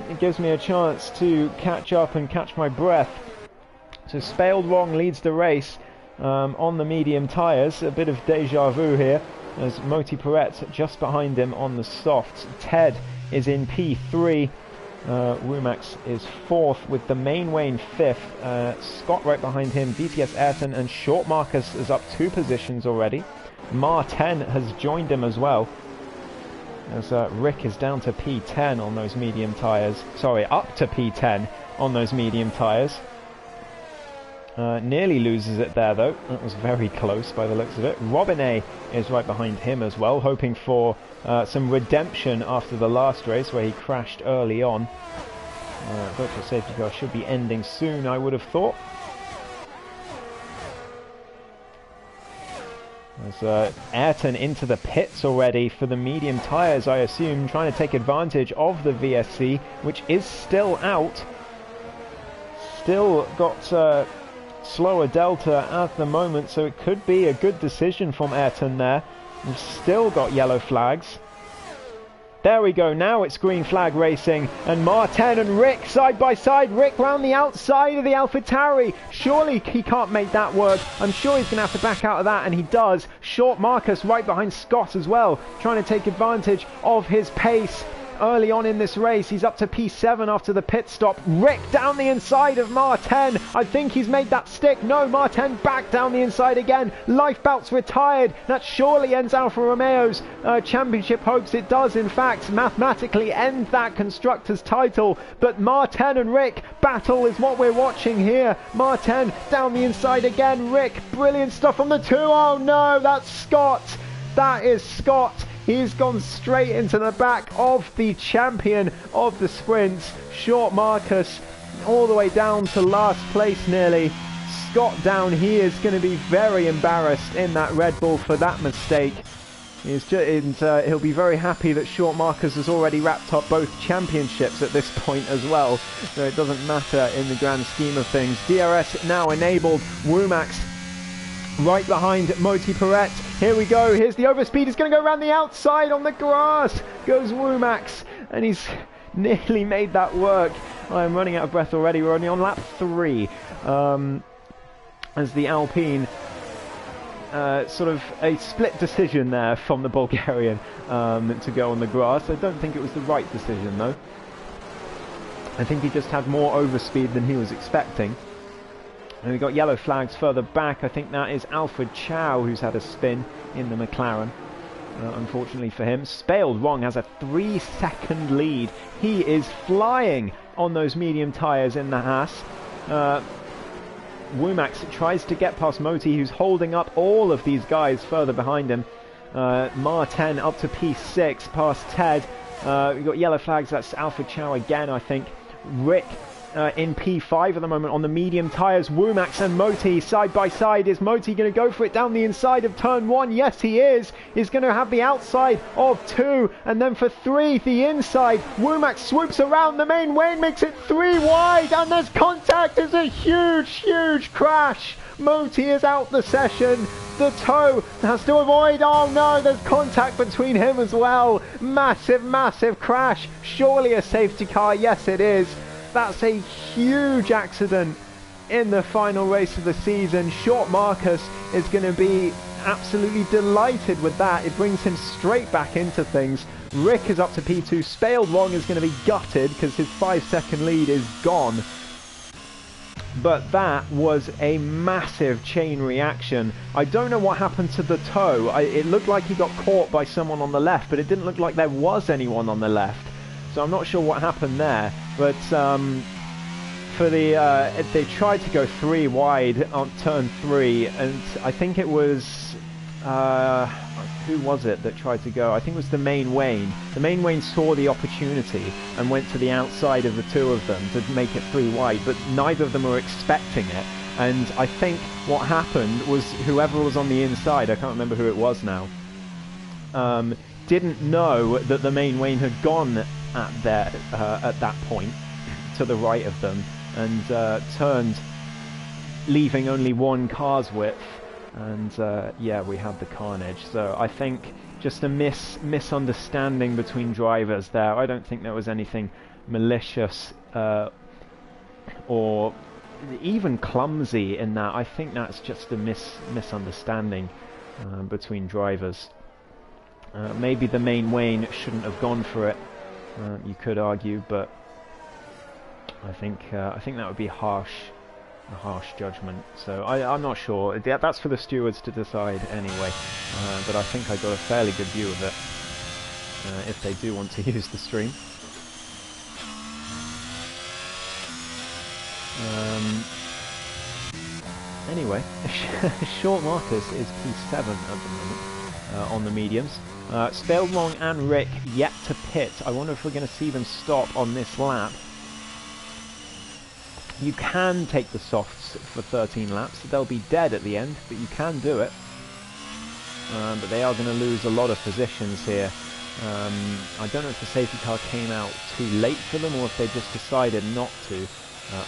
it gives me a chance to catch up and catch my breath. So Spaled Wrong leads the race on the medium tyres. A bit of deja vu here as Moti Perret just behind him on the softs. Ted is in P3. Womack's is 4th with the main Wayne 5th. Scott right behind him, DTS Ayrton, and Short Marcus is up 2 positions already. Mar10 has joined him as well, as Rick is down to P10 on those medium tyres. Sorry, up to P10 on those medium tyres. Nearly loses it there though. That was very close by the looks of it. Robinet is right behind him as well, hoping for some redemption after the last race where he crashed early on. Virtual safety car should be ending soon, I would have thought. There's Ayrton into the pits already for the medium tyres, I assume, trying to take advantage of the VSC, which is still out. Still got slower delta at the moment, so it could be a good decision from Ayrton there. We've still got yellow flags. There we go, now it's green flag racing, and Mar10 and Rick side by side. Rick round the outside of the AlphaTauri. Surely he can't make that work. I'm sure he's going to have to back out of that, and he does. Short Marcus right behind Scott as well, trying to take advantage of his pace. Early on in this race, he's up to P7 after the pit stop. Rick down the inside of Mar10. I think he's made that stick. No, Mar10 back down the inside again. Lifebout's retired. That surely ends Alfa Romeo's championship hopes. It does, in fact, mathematically end that constructor's title. But Mar10 and Rick battle is what we're watching here. Mar10 down the inside again. Rick, brilliant stuff on the 2. Oh no, that's Scott. That is Scott. He's gone straight into the back of the champion of the sprints, Short Marcus, all the way down to last place nearly. Scott down, he is going to be very embarrassed in that Red Bull for that mistake. He'll be very happy that Short Marcus has already wrapped up both championships at this point as well, so it doesn't matter in the grand scheme of things. DRS now enabled. Womack's right behind Moti Perret. Here we go. Here's the overspeed. He's going to go around the outside on the grass. Goes Womack's, and he's nearly made that work. I'm running out of breath already. We're only on lap 3. As the Alpine, sort of a split decision there from the Bulgarian to go on the grass. I don't think it was the right decision though. I think he just had more overspeed than he was expecting. And we've got yellow flags further back. I think that is Alfred Chow who's had a spin in the McLaren. Unfortunately for him. Spaled Wrong has a 3-second lead. He is flying on those medium tyres in the Haas. Womack's tries to get past Moti, who's holding up all of these guys further behind him. Mar10 up to P6 past Ted. We've got yellow flags. That's Alfred Chow again, I think. Rick in P5 at the moment on the medium tyres. Womack's and Moti side by side. Is Moti going to go for it down the inside of turn 1? Yes, he is. He's going to have the outside of 2, and then for 3, the inside. Womack swoops around the main Wayne, makes it 3 wide, and there's contact. There's a huge crash. Moti is out the session. The toe has to avoid. Oh no, there's contact between him as well. Massive crash. Surely a safety car. Yes, it is. That's a huge accident in the final race of the season. Short Marcus is going to be absolutely delighted with that. It brings him straight back into things. Rick is up to P2. Spaled Wrong is going to be gutted because his 5-second lead is gone. But that was a massive chain reaction. I don't know what happened to the toe. It looked like he got caught by someone on the left, but it didn't look like there was anyone on the left. So I'm not sure what happened there. But for the they tried to go 3 wide on turn 3, and I think it was who was it that tried to go? I think it was the main Wayne. The main Wayne saw the opportunity and went to the outside of the two of them to make it 3 wide, but neither of them were expecting it. And I think what happened was whoever was on the inside, I can't remember who it was now, didn't know that the main Wayne had gone at that point to the right of them, and turned, leaving only 1 car's width. And yeah, we had the carnage. So I think just a misunderstanding between drivers there. I don't think there was anything malicious or even clumsy in that. I think that's just a misunderstanding between drivers. Maybe the main Wayne shouldn't have gone for it, you could argue, but I think that would be a harsh judgment. So I'm not sure. That's for the stewards to decide anyway, but I think I got a fairly good view of it, if they do want to use the stream. Anyway, Short Marcus is P7 at the moment on the mediums. Spaled Long and Rick yet to pit. I wonder if we're going to see them stop on this lap. You can take the softs for 13 laps. They'll be dead at the end, but you can do it. But they are going to lose a lot of positions here. I don't know if the safety car came out too late for them, or if they just decided not to,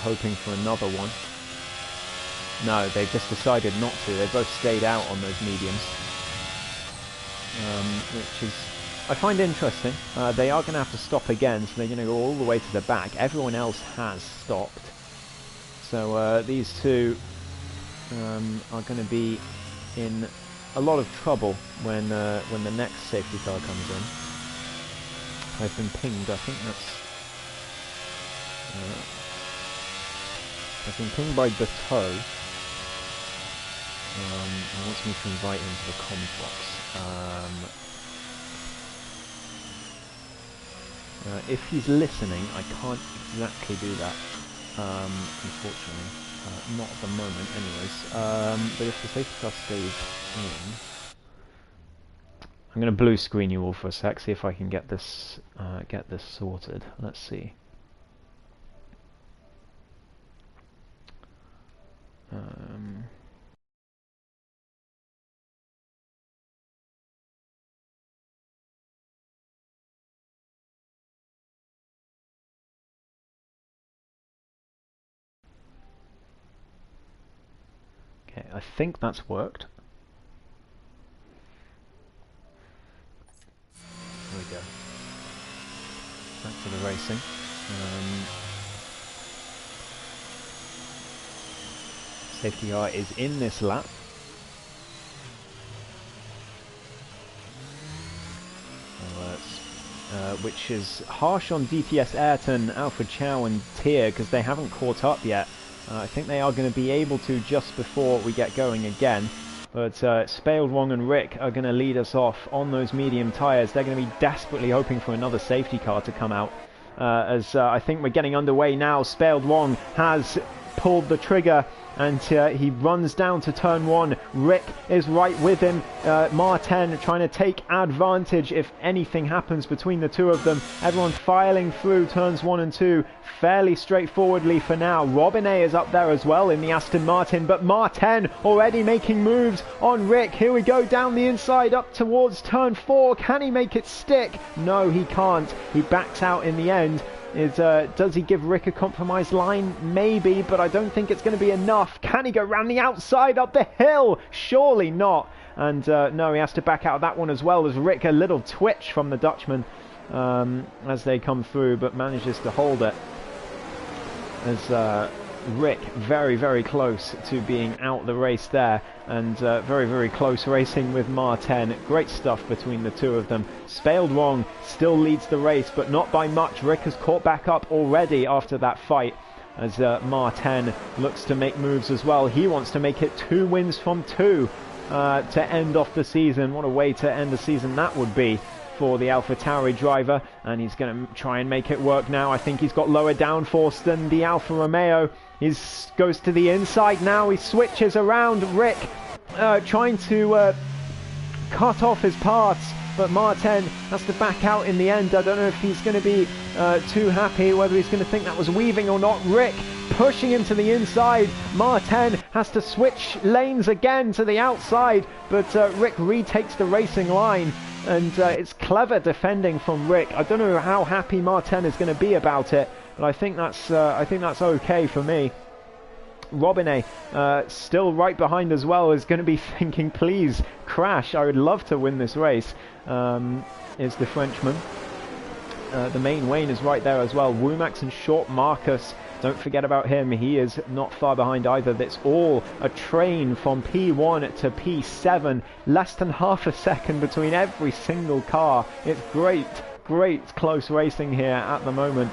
hoping for another one. No, they've just decided not to. They both stayed out on those mediums, which is, I find interesting. They are going to have to stop again, so they're going to go all the way to the back. Everyone else has stopped. So these two are going to be in a lot of trouble when the next safety car comes in. I've been pinged. I think that's. I've been pinged by Bateau. He wants me to invite him to the comms box. If he's listening, I can't exactly do that. Unfortunately, not at the moment anyways, but if the safety car stays in, I'm going to blue screen you all for a sec, see if I can get this sorted. Let's see. Okay, I think that's worked. There we go. Back to the racing. Safety car is in this lap. Which is harsh on DTS Ayrton, Alfred Chow and Tier, because they haven't caught up yet. I think they are going to be able to just before we get going again. But Spaled Wong and Rick are going to lead us off on those medium tyres. They're going to be desperately hoping for another safety car to come out. As I think we're getting underway now. Spaled Wong has pulled the trigger and he runs down to turn 1. Rick is right with him. Martin trying to take advantage if anything happens between the two of them. Everyone filing through turns 1 and 2 fairly straightforwardly for now. Robin A is up there as well in the Aston Martin, but Martin already making moves on Rick. Here we go down the inside up towards turn 4. Can he make it stick? No, he can't. He backs out in the end. Does he give Rick a compromised line? Maybe, but I don't think it's going to be enough. Can he go round the outside up the hill? Surely not. And no, he has to back out of that one as well, as Rick, a little twitch from the Dutchman as they come through, but manages to hold it. As Rick very, very close to being out the race there, and very, very close racing with Martin. Great stuff between the two of them. Spaled Wong still leads the race, but not by much. Rick has caught back up already after that fight, as Martin looks to make moves as well. He wants to make it 2 wins from 2 to end off the season. What a way to end the season that would be for the AlphaTauri driver, and he's going to try and make it work now. I think he's got lower downforce than the Alfa Romeo. He goes to the inside now. He switches around. Rick trying to cut off his paths, but Martin has to back out in the end. I don't know if he's going to be too happy, whether he's going to think that was weaving or not. Rick pushing him to the inside. Martin has to switch lanes again to the outside, but Rick retakes the racing line, and it's clever defending from Rick. I don't know how happy Martin is going to be about it, but I think that's okay for me. Robinet, still right behind as well, is going to be thinking, please crash, I would love to win this race. Is the Frenchman. The main Wayne is right there as well. Womack and Short Marcus, don't forget about him, he is not far behind either. That's all a train from P1 to P7, less than half a second between every single car. It's great close racing here at the moment.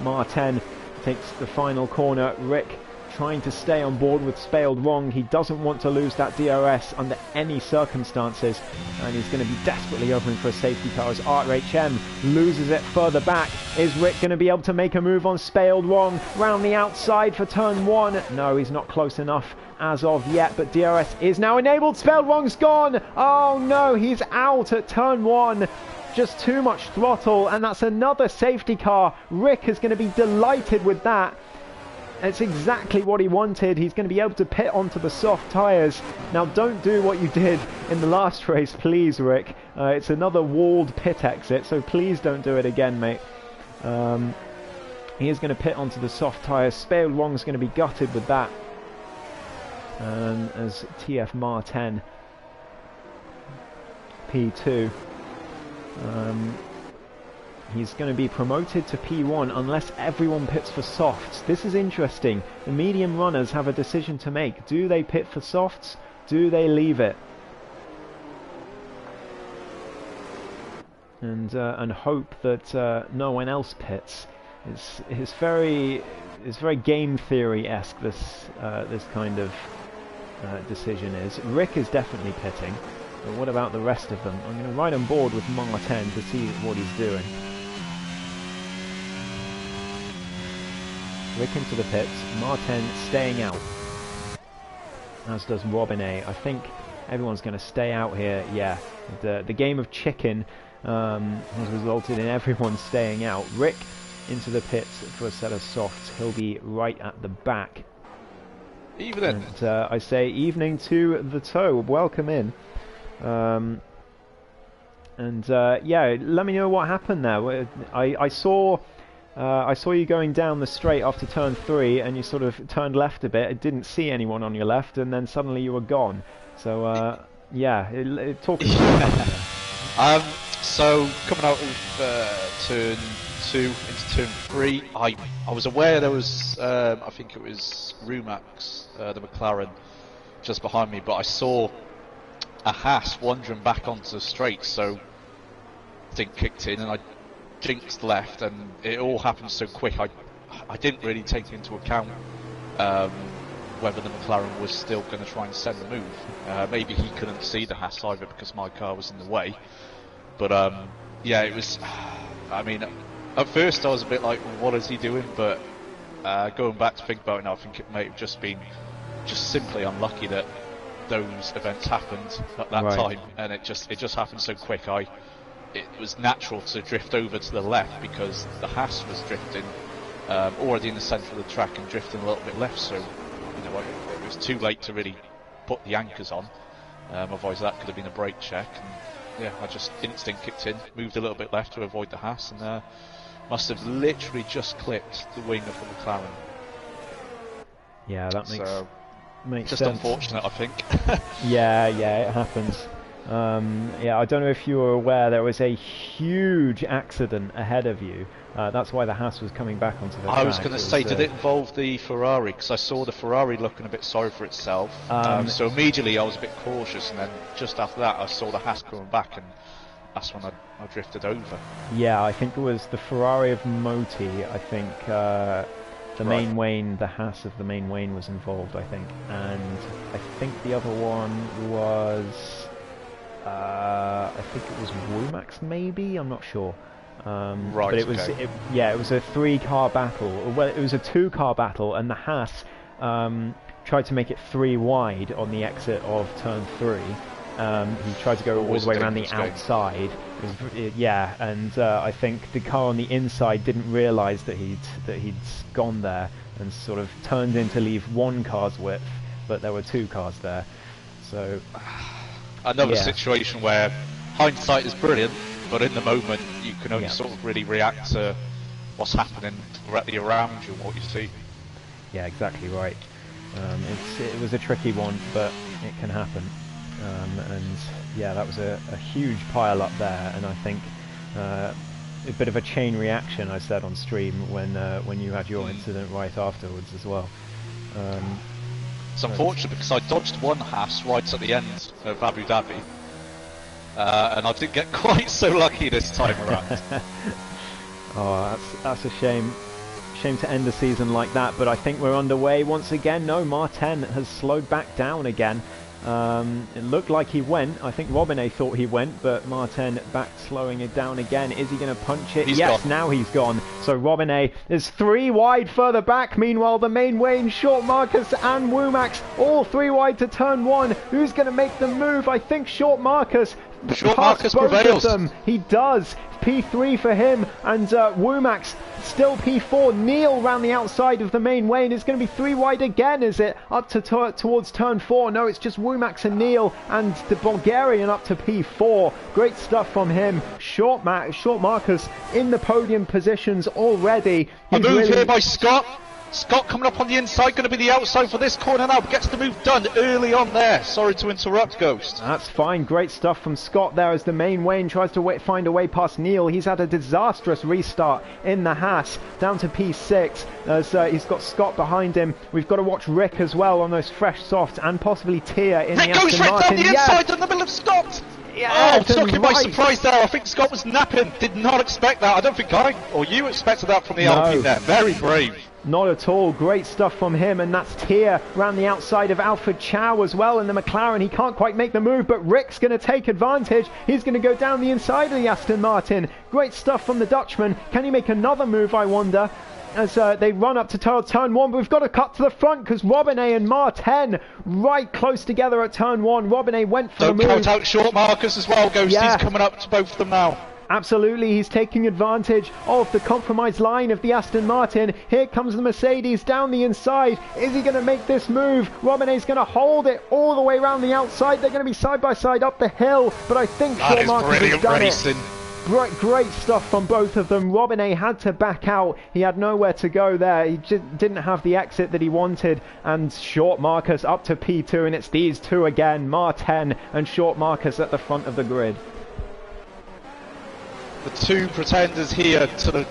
Martin takes the final corner. Rick trying to stay on board with Spaled Wrong. He doesn't want to lose that DRS under any circumstances, and he's going to be desperately hoping for a safety car as RHM loses it further back. Is Rick going to be able to make a move on Spaled Wrong round the outside for turn 1? No, he's not close enough as of yet, but DRS is now enabled. Spaled Wrong's gone. Oh no, he's out at turn 1. Just too much throttle, and that's another safety car. Rick is going to be delighted with that. It's exactly what he wanted. He's going to be able to pit onto the soft tyres. Now, don't do what you did in the last race, please, Rick. It's another walled pit exit, so please don't do it again, mate. He is going to pit onto the soft tyres. Spaled Wrong's going to be gutted with that. As TF Martin, P2. He's going to be promoted to P1 unless everyone pits for softs. This is interesting. The medium runners have a decision to make. Do they pit for softs? Do they leave it? And hope that no one else pits. It's very game theory-esque. This kind of decision is. Rick is definitely pitting, but what about the rest of them? I'm going to ride on board with Martin to see what he's doing. Rick into the pits, Martin staying out, as does Robinet. I think everyone's going to stay out here. Yeah, the game of chicken has resulted in everyone staying out. Rick into the pits for a set of softs. He'll be right at the back. Evening. And I say evening to the toe. Welcome in. Yeah, let me know what happened there. I saw you going down the straight after turn 3, and you sort of turned left a bit. I didn't see anyone on your left, and then suddenly you were gone. So yeah, talk about so coming out of turn 2 into turn 3, I was aware there was I think it was Rumax, the McLaren, just behind me, but I saw a Haas wandering back onto the straight, so I think kicked in, and I jinxed left, and it all happened so quick. I didn't really take into account whether the McLaren was still going to try and send the move. Maybe he couldn't see the Haas either because my car was in the way. But yeah, it was. I mean, at first I was a bit like, "What is he doing?" But going back to think about it now, I think it may have just been simply unlucky that those events happened at that time, and it just happened so quick. It was natural to drift over to the left because the Haas was drifting already in the centre of the track and drifting a little bit left, so it was too late to really put the anchors on, otherwise that could have been a brake check. And yeah, I just instinct kicked in, moved a little bit left to avoid the Haas, and must have literally just clipped the wing of the McLaren. Yeah, that makes just sense. Unfortunate, I think. yeah, it happens. Yeah, I don't know if you were aware, there was a huge accident ahead of you. That's why the Haas was coming back onto the track. I was going to say, did it involve the Ferrari? Because I saw the Ferrari looking a bit sorry for itself. So immediately I was a bit cautious, and then just after that I saw the Haas coming back, and that's when I drifted over. Yeah, I think it was the Ferrari of Moti. I think the main Wayne, the Haas of the main Wayne was involved, I think. And I think the other one was... I think it was Womax, maybe. I'm not sure. Right. But it was, Okay. it was a 3-car battle. Well, it was a 2-car battle, and the Haas tried to make it 3 wide on the exit of turn 3. He tried to go all Always the way a around the dangerous game. outside. Yeah, and I think the car on the inside didn't realise that he'd gone there and sort of turned in to leave 1 car's width, but there were 2 cars there. So Another yeah. situation where hindsight is brilliant, but in the moment you can only Yeah. sort of really react to what's happening directly around you and what you see. Yeah, exactly right. It was a tricky one, but it can happen. And yeah, that was a huge pile up there, and I think a bit of a chain reaction, I said on stream when you had your incident right afterwards as well. It's unfortunate because I dodged one Haas right at the end of Abu Dhabi, and I didn't get quite so lucky this time around. Oh, that's a shame. Shame to end the season like that, but I think we're underway once again. No, Martin has slowed back down again. It looked like he went. I think Robinet thought he went, but Martin back slowing it down again. Is he going to punch it? He's yes, gone. now he's gone. So Robinet is 3 wide further back. Meanwhile, the main Wayne, Short Marcus and Womax, all 3 wide to turn 1. Who's going to make the move? I think Short Marcus. Short Past Marcus both prevails. of them. He does. P3 for him, and Womax still P4. Neil round the outside of the main Wayne. It's going to be 3 wide again, is it? Up to towards turn 4. No, it's just Womax and Neil, and the Bulgarian up to P4. Great stuff from him. Short Marcus in the podium positions already. A He's move really... here by Scott. Scott coming up on the inside, going to be the outside for this corner now, but gets the move done early on there. Sorry to interrupt, Ghost. That's fine. Great stuff from Scott there as the main Wayne tries to find a way past Neil. He's had a disastrous restart in the Haas, down to P6 as he's got Scott behind him. We've got to watch Rick as well on those fresh softs, and possibly Tia in Rick the goes Aston right Martin. down the inside in the middle of Scott. Yeah, Oh, took him by right. surprise there. I think Scott was napping. Did not expect that. I don't think I or you expected that from the Alpine there. Very brave. Not at all. Great stuff from him, and that's Tia round the outside of Alfred Chow as well in the McLaren. He can't quite make the move, but Rick's going to take advantage. He's going to go down the inside of the Aston Martin. Great stuff from the Dutchman. Can he make another move, I wonder? As they run up to turn 1, but we've got to cut to the front because Robinet and Martin right close together at turn 1. Robinet went for the move. Don't count out Short Marcus as well, Ghost. Yeah. He's coming up to both of them now. Absolutely, he's taking advantage of the compromised line of the Aston Martin. Here comes the Mercedes down the inside. Is he going to make this move? Robinet's going to hold it all the way around the outside. They're going to be side by side up the hill, but I think That Short is Marcus has brilliant done racing. it. Great stuff from both of them. Robinet had to back out. He had nowhere to go there. He just didn't have the exit that he wanted. And Short Marcus up to P2, and it's these two again, Martin and Short Marcus at the front of the grid. The two pretenders here to the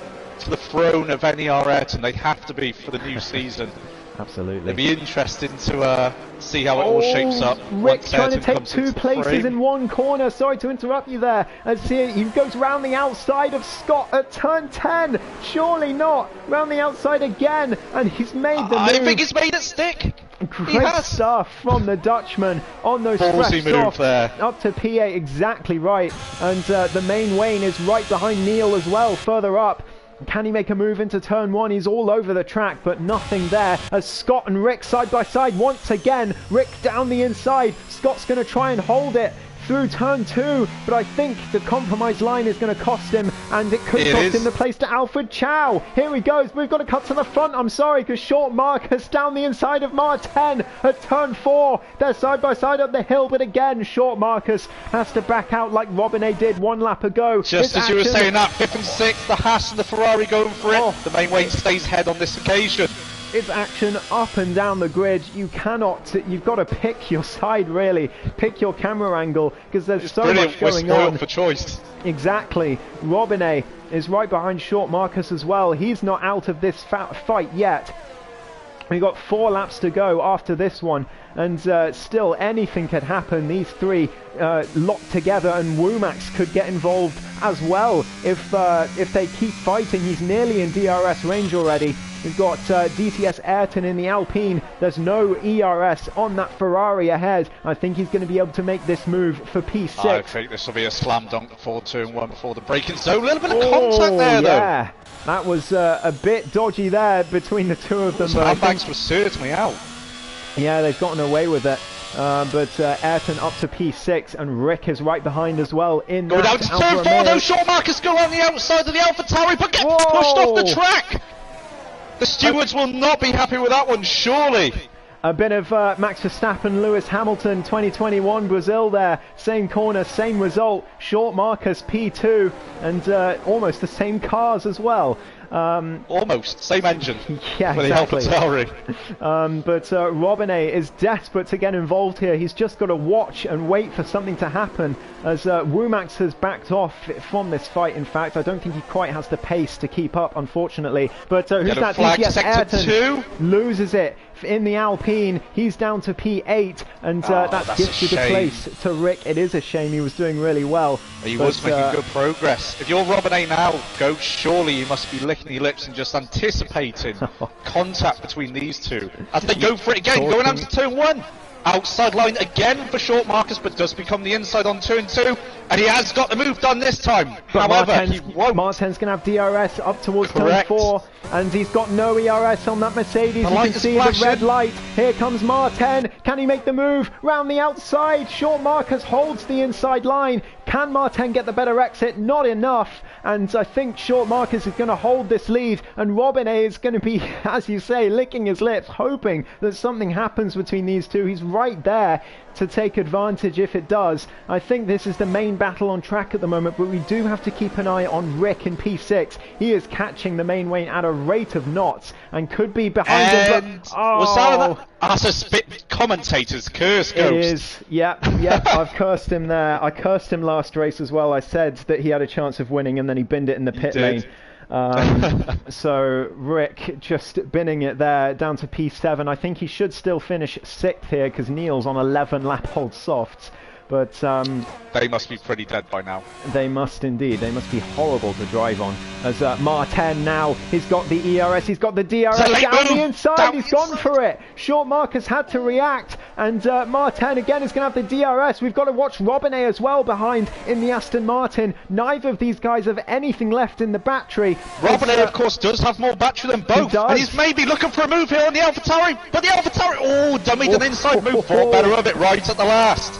throne of NER Ayrton. They have to be for the new season. Absolutely. It'll be interesting to see how it all shapes up. Rick once trying to Ayrton take comes 2 into the places frame. in one corner. Sorry to interrupt you there. As he goes round the outside of Scott at turn 10. Surely not. Round the outside again. And he's made the move. I think he's made it stick. Great stuff from the Dutchman on those Ballsy fresh move softs. there. Up to P8, exactly right. And the main Wayne is right behind Neil as well, further up. Can he make a move into turn 1? He's all over the track, but nothing there. As Scott and Rick side by side once again. Rick down the inside. Scott's going to try and hold it through turn 2, but I think the compromised line is going to cost him, and it could cost him the place to Alfred Chow. Here he goes. We've got to cut to the front. I'm sorry, because Short Marcus down the inside of Martin at turn 4. They're side by side up the hill, but again, Short Marcus has to back out like Robinet did 1 lap ago. Just as you were saying that, 5th and 6th, the Haas and the Ferrari going for it. The main Wayne stays ahead on this occasion. It's action up and down the grid. You've got to pick your side, really. Pick your camera angle, because there's so much going on. For choice. Exactly. Robinet is right behind Short Marcus as well. He's not out of this fight yet. We've got 4 laps to go after this one, and still anything could happen. These 3 locked together, and Womax could get involved as well if they keep fighting. He's nearly in DRS range already. We've got DTS Ayrton in the Alpine. There's no ERS on that Ferrari ahead. I think he's going to be able to make this move for P6. I think this will be a slam dunk before turn 1, before the braking zone. A little bit of contact there, yeah. That was a bit dodgy there between the two of them. So handbags were certainly out. Yeah, they've gotten away with it. But Ayrton up to P6, and Rick is right behind as well. In go down to turn 4, though. Short Marcus go on the outside of the AlphaTauri, but gets pushed off the track. The stewards will not be happy with that one, surely. A bit of Max Verstappen, Lewis Hamilton, 2021 Brazil there. Same corner, same result. Short Marcus P2, and almost the same cars as well. Almost, same engine. Yeah, for exactly. The AlphaTauri. But Robinett is desperate to get involved here. He's just got to watch and wait for something to happen, as Womax has backed off from this fight. In fact, I don't think he quite has the pace to keep up, unfortunately. But who's that? DTS Ayrton loses it in the Alpine. He's down to P8, and that gives you the place to Rick. It is a shame. He was doing really well. He was making good progress. If you're Robinett now, Go, surely you must be licking your lips and just anticipating contact between these two as they go for it again. Going on to turn 1. Outside line again for Short Marcus, but does become the inside on turn 2, and he has got the move done this time. But however, he won't. Martin's going to have DRS up towards turn 4, and he's got no ERS on that Mercedes. You can see the red light. Here comes Martin. Can he make the move round the outside? Short Marcus holds the inside line. Can Martin get the better exit? Not enough. And I think Short Marcus is going to hold this lead, and Robinett is going to be, as you say, licking his lips, hoping that something happens between these two. He's right there to take advantage if it does. I think this is the main battle on track at the moment, but we do have to keep an eye on Rick in P6. He is catching the main Wayne at a rate of knots and could be behind him. But, that's a spit commentator's curse, Ghost. It is. Yep. I've cursed him there. I cursed him last race as well. I said that he had a chance of winning, and then he binned it in the pit lane. So Rick just binning it there down to P7. I think he should still finish 6th here because Neil's on 11 lap old softs. But they must be pretty dead by now. They must indeed. They must be horrible to drive on. As Martin now, he's got the ERS, he's got the DRS down the inside. He's gone for it. Short Marcus had to react, and Martin again is going to have the DRS. We've got to watch Robinett as well behind in the Aston Martin. Neither of these guys have anything left in the battery. Robinett, of course, does have more battery than both, and he's maybe looking for a move here on the AlphaTauri. But the AlphaTauri, dummied an inside move. Thought better of it right at the last.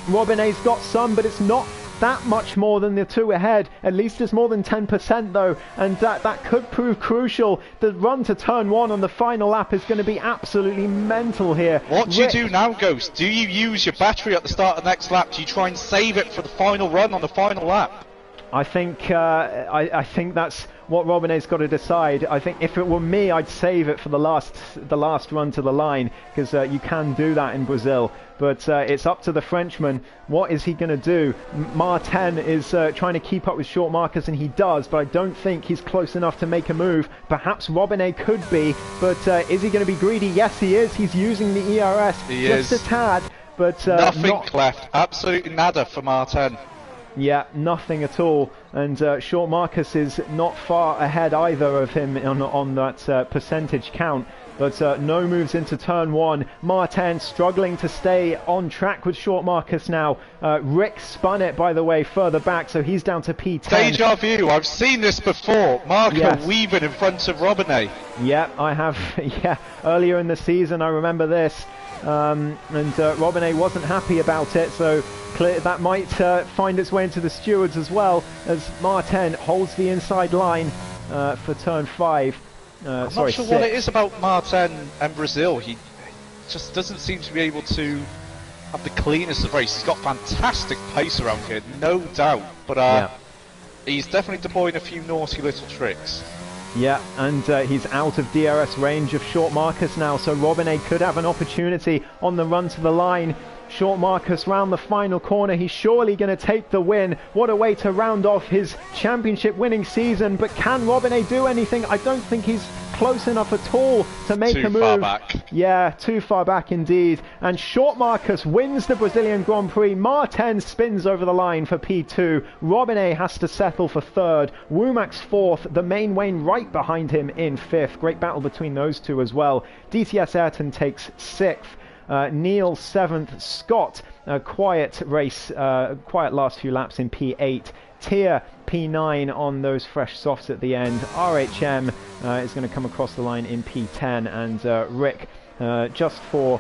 Robinett's got some, but it's not that much more than the two ahead. At least it's more than 10% though, and that could prove crucial. The run to turn 1 on the final lap is going to be absolutely mental here. What do you do now, Ghost? Do you use your battery at the start of the next lap? Do you try and save it for the final run on the final lap? I think I think that's what Robinett's got to decide. I think if it were me, I'd save it for the last run to the line, because you can do that in Brazil. But it's up to the Frenchman. What is he going to do? Martin is trying to keep up with Short Marcus, and he does, but I don't think he's close enough to make a move. Perhaps Robinett could be, but is he going to be greedy? Yes, he is. He's using the ERS just a tad, but nothing left. Absolutely nada for Martin. Yeah, nothing at all, and Short Marcus is not far ahead either of him on that percentage count, but no moves into turn 1. Martin struggling to stay on track with Short Marcus now. Rick spun it, by the way, further back, so he's down to P10. Deja vu, I've seen this before. Marco weaving in front of Robinett. Yeah, I have. Yeah, earlier in the season I remember this. And Robinett wasn't happy about it, so that might find its way into the stewards as well, as Martin holds the inside line for turn 5. I'm not sure what it is about Martin and Brazil. He just doesn't seem to be able to have the cleanest of race. He's got fantastic pace around here, no doubt, but he's definitely deploying a few naughty little tricks. Yeah, and he's out of DRS range of Short Marcus now, so Robinett could have an opportunity on the run to the line. Short Marcus round the final corner. He's surely going to take the win. What a way to round off his championship winning season. But can Robinett do anything? I don't think he's close enough at all to make a move. Too far back. Yeah, too far back indeed. And Short Marcus wins the Brazilian Grand Prix. Martin spins over the line for P2. Robinet has to settle for third. Womack's fourth. The main Wayne right behind him in fifth. Great battle between those two as well. DTS Ayrton takes sixth. Neil seventh. Scott, quiet race, quiet last few laps in P8. Tier P9 on those fresh softs at the end. RHM is going to come across the line in P10, and Rick, just for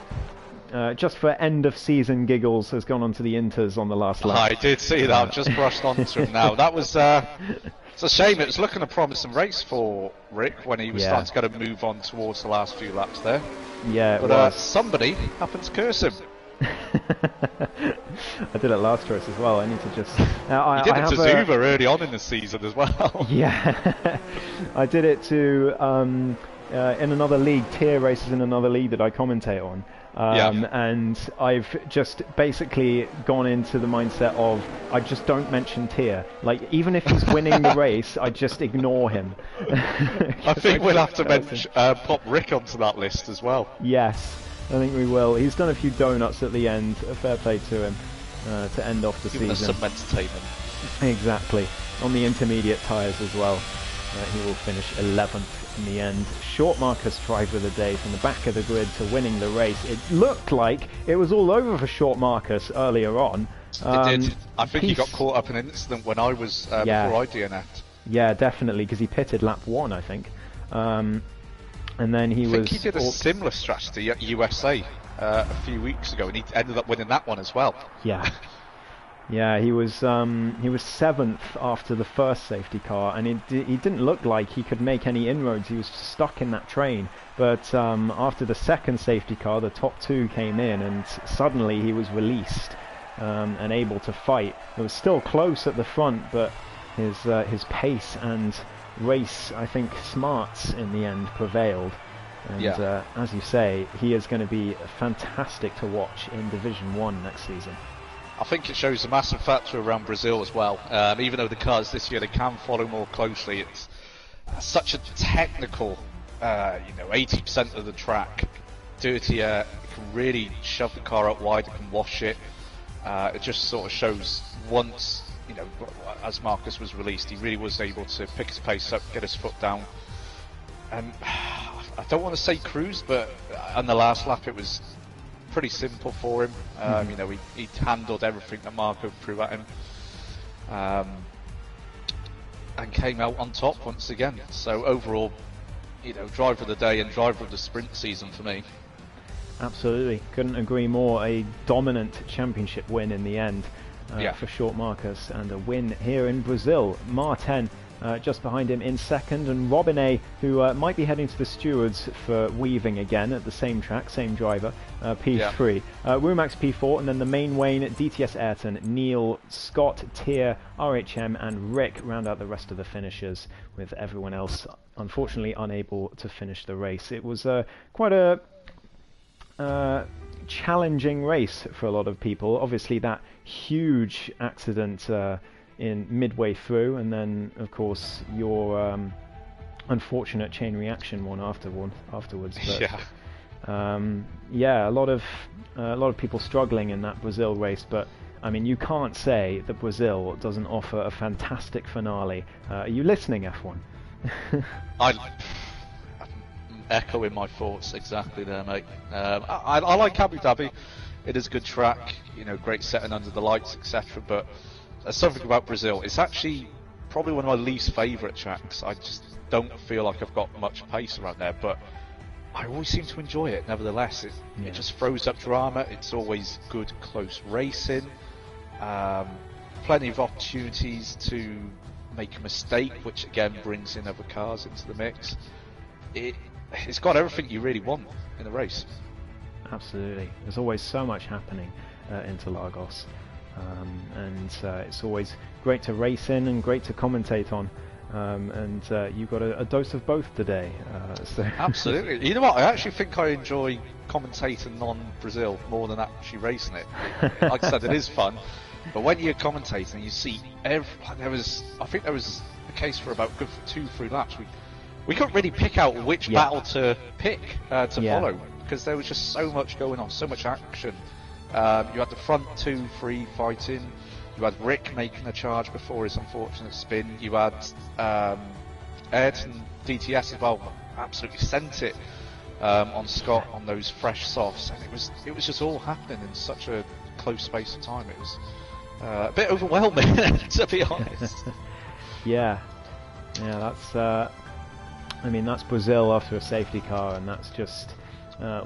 end of season giggles, has gone on to the Inters on the last lap. I did see that. I've just brushed onto him now. That was it's a shame. It was looking a promising race for Rick when he was starting to kind of move on towards the last few laps there. Yeah, but somebody happened to curse him. I did it last race as well. I need to just. You did it to Zuba early on in the season as well. Yeah, I did it to in another league, tier races in another league that I commentate on. And I've just basically gone into the mindset of I just don't mention tier. Like, even if he's winning the race, I just ignore him. I think we'll have to pop Rick onto that list as well. Yes, I think we will. He's done a few donuts at the end. A fair play to him to end off the season. Us some entertainment. Exactly. On the intermediate tyres as well. He will finish 11th in the end. Short Marcus driver of the day from the back of the grid to winning the race. It looked like it was all over for Short Marcus earlier on. It did. I think he got caught up in an incident when I was before I DNF'd. Yeah, definitely, because he pitted lap 1, I think. And then he he did a similar strategy at USA a few weeks ago, and he ended up winning that one as well. Yeah. Yeah, he was 7th after the first safety car, and he didn't look like he could make any inroads. He was stuck in that train. But after the second safety car, the top two came in, and suddenly he was released and able to fight. It was still close at the front, but his pace and race, I think, smarts in the end prevailed. And as you say, he is going to be fantastic to watch in Division 1 next season. I think it shows a massive factor around Brazil as well. Even though the cars this year, they can follow more closely, it's such a technical, 80% of the track, dirtier, it can really shove the car out wide, it can wash it. It just sort of shows once, as Marcus was released, he really was able to pick his pace up, get his foot down. And I don't want to say cruise, but on the last lap it was pretty simple for him. He handled everything that Marco threw at him, and came out on top once again. So overall, driver of the day and driver of the sprint season for me. Absolutely, couldn't agree more. A dominant championship win in the end for Short Marcus, and a win here in Brazil. Martin just behind him in second, and Robinet, who might be heading to the stewards for weaving again at the same track, same driver, P3. Rumax P4, and then the main Wayne, DTS Ayrton, Neil, Scott, Tier, RHM, and Rick round out the rest of the finishers, with everyone else unfortunately unable to finish the race. It was quite a challenging race for a lot of people. Obviously, that huge accident in midway through, and then of course your unfortunate chain reaction one afterwards. But, a lot of people struggling in that Brazil race. But I mean, you can't say that Brazil doesn't offer a fantastic finale. Are you listening, F1? I'm echoing my thoughts exactly there, mate. I like Abu Dhabi. It is a good track, great setting under the lights, etc. But there's something about Brazil. It's actually probably one of my least favourite tracks. I just don't feel like I've got much pace around there, but I always seem to enjoy it nevertheless. It just throws up drama. It's always good, close racing. Plenty of opportunities to make a mistake, which again brings in other cars into the mix. It's got everything you really want in a race. Absolutely. There's always so much happening in Interlagos. And it's always great to race in and great to commentate on, and you got a dose of both today. Absolutely. You know what? I actually think I enjoy commentating on Brazil more than actually racing it. Like I said, it is fun, but when you're commentating, you see I think there was a case for about good 2-3 laps. we couldn't really pick out which Yeah. battle to pick to Yeah. follow, because there was just so much going on, so much action. You had the front 2-3 fighting. You had Rick making a charge before his unfortunate spin. You had Ayrton DTS as well, absolutely sent it on Scott on those fresh softs, and it was just all happening in such a close space of time. It was a bit overwhelming, to be honest. Yeah, that's. I mean, that's Brazil after a safety car, and that's just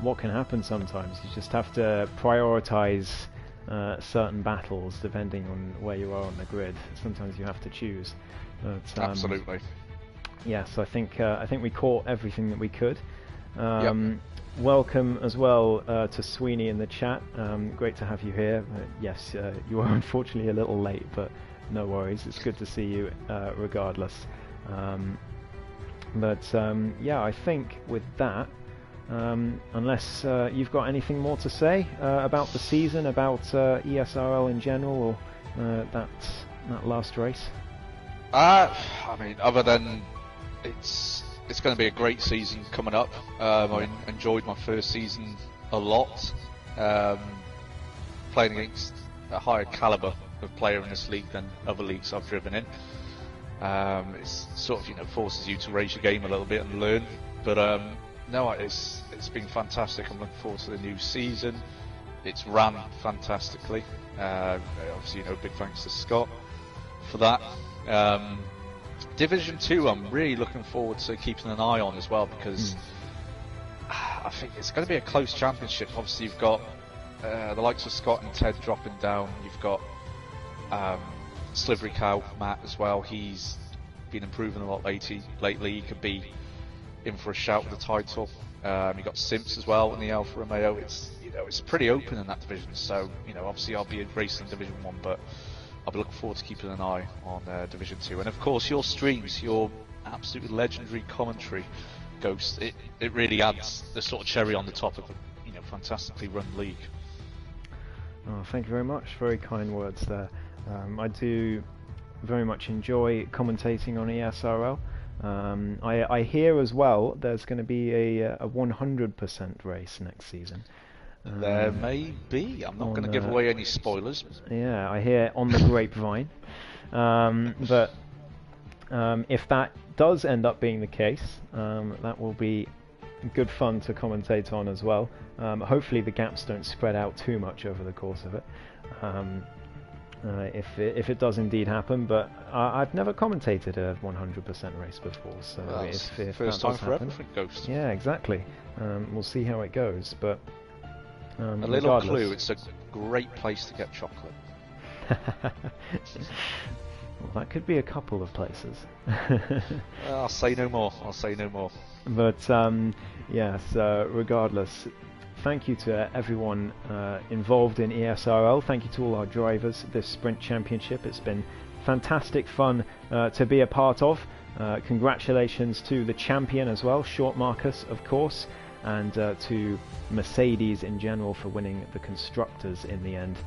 what can happen sometimes. You just have to prioritize certain battles depending on where you are on the grid. Sometimes you have to choose. But, Absolutely. yes, I think we caught everything that we could. Yep. Welcome as well to Sweeney in the chat. Great to have you here. Yes, you are unfortunately a little late, but no worries. It's good to see you regardless. Yeah, I think with that, unless you've got anything more to say about the season, about ESRL in general, or that last race. I mean, other than it's going to be a great season coming up. I enjoyed my first season a lot, playing against a higher caliber of player in this league than other leagues I've driven in. It's sort of forces you to raise your game a little bit and learn. But no, it's been fantastic. I'm looking forward to the new season. It's ran fantastically. Obviously, big thanks to Scott for that. Division 2 I'm really looking forward to keeping an eye on as well, because I think it's going to be a close championship. Obviously you've got the likes of Scott and Ted dropping down. You've got Slivery Cow Matt as well. He's been improving a lot lately. He could be in for a shout with the title. You've got Simps as well in the Alfa Romeo. It's pretty open in that division, so obviously I'll be racing Division 1, but I'll be looking forward to keeping an eye on Division 2. And of course your streams, your absolutely legendary commentary, Ghost, it really adds the sort of cherry on the top of a fantastically run league. Oh, thank you very much. Very kind words there. I do very much enjoy commentating on ESRL. I hear as well there's going to be a 100% race next season. There may be. I'm not going to give away any spoilers. Yeah, I hear on the grapevine. But if that does end up being the case, that will be good fun to commentate on as well. Hopefully the gaps don't spread out too much over the course of it. If it does indeed happen, but I've never commentated a 100% race before, so if first that time does for happen, everything, Ghost. yeah, exactly. We'll see how it goes, but A little regardless. clue: it's a great place to get chocolate. Well, that could be a couple of places. I'll say no more. But yes, regardless, thank you to everyone involved in ESRL. Thank you to all our drivers this Sprint Championship. It's been fantastic fun to be a part of. Congratulations to the champion as well, Short Marcus, of course, and to Mercedes in general for winning the Constructors in the end.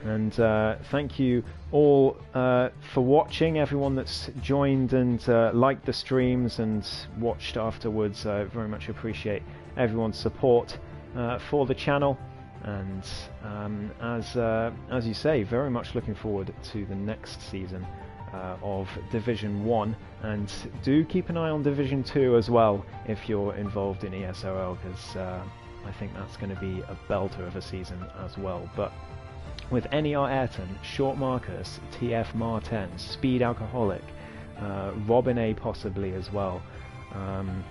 And thank you all for watching, everyone that's joined and liked the streams and watched afterwards. I very much appreciate everyone's support for the channel, and as you say, very much looking forward to the next season of Division 1, and do keep an eye on Division 2 as well if you're involved in ESRL, because I think that's going to be a belter of a season as well. But with NER Ayrton, Short Marcus, TF Martin, Speed Alcoholic, Robin A possibly as well. I'm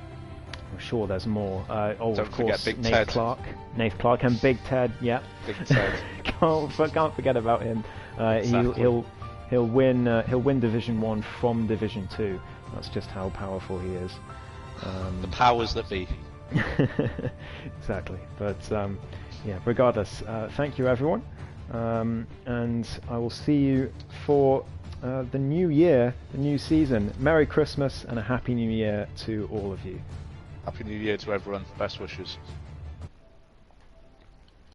sure there's more. Don't of course, forget Big Nath Ted. Clark and Big Ted. Yeah, Big Ted. can't forget about him. Exactly. He'll win Division 1 from Division 2. That's just how powerful he is. The powers that be. Exactly. But yeah, regardless, thank you everyone. And I will see you for the new year, the new season. Merry Christmas and a Happy New Year to all of you. Happy New Year to everyone. Best wishes.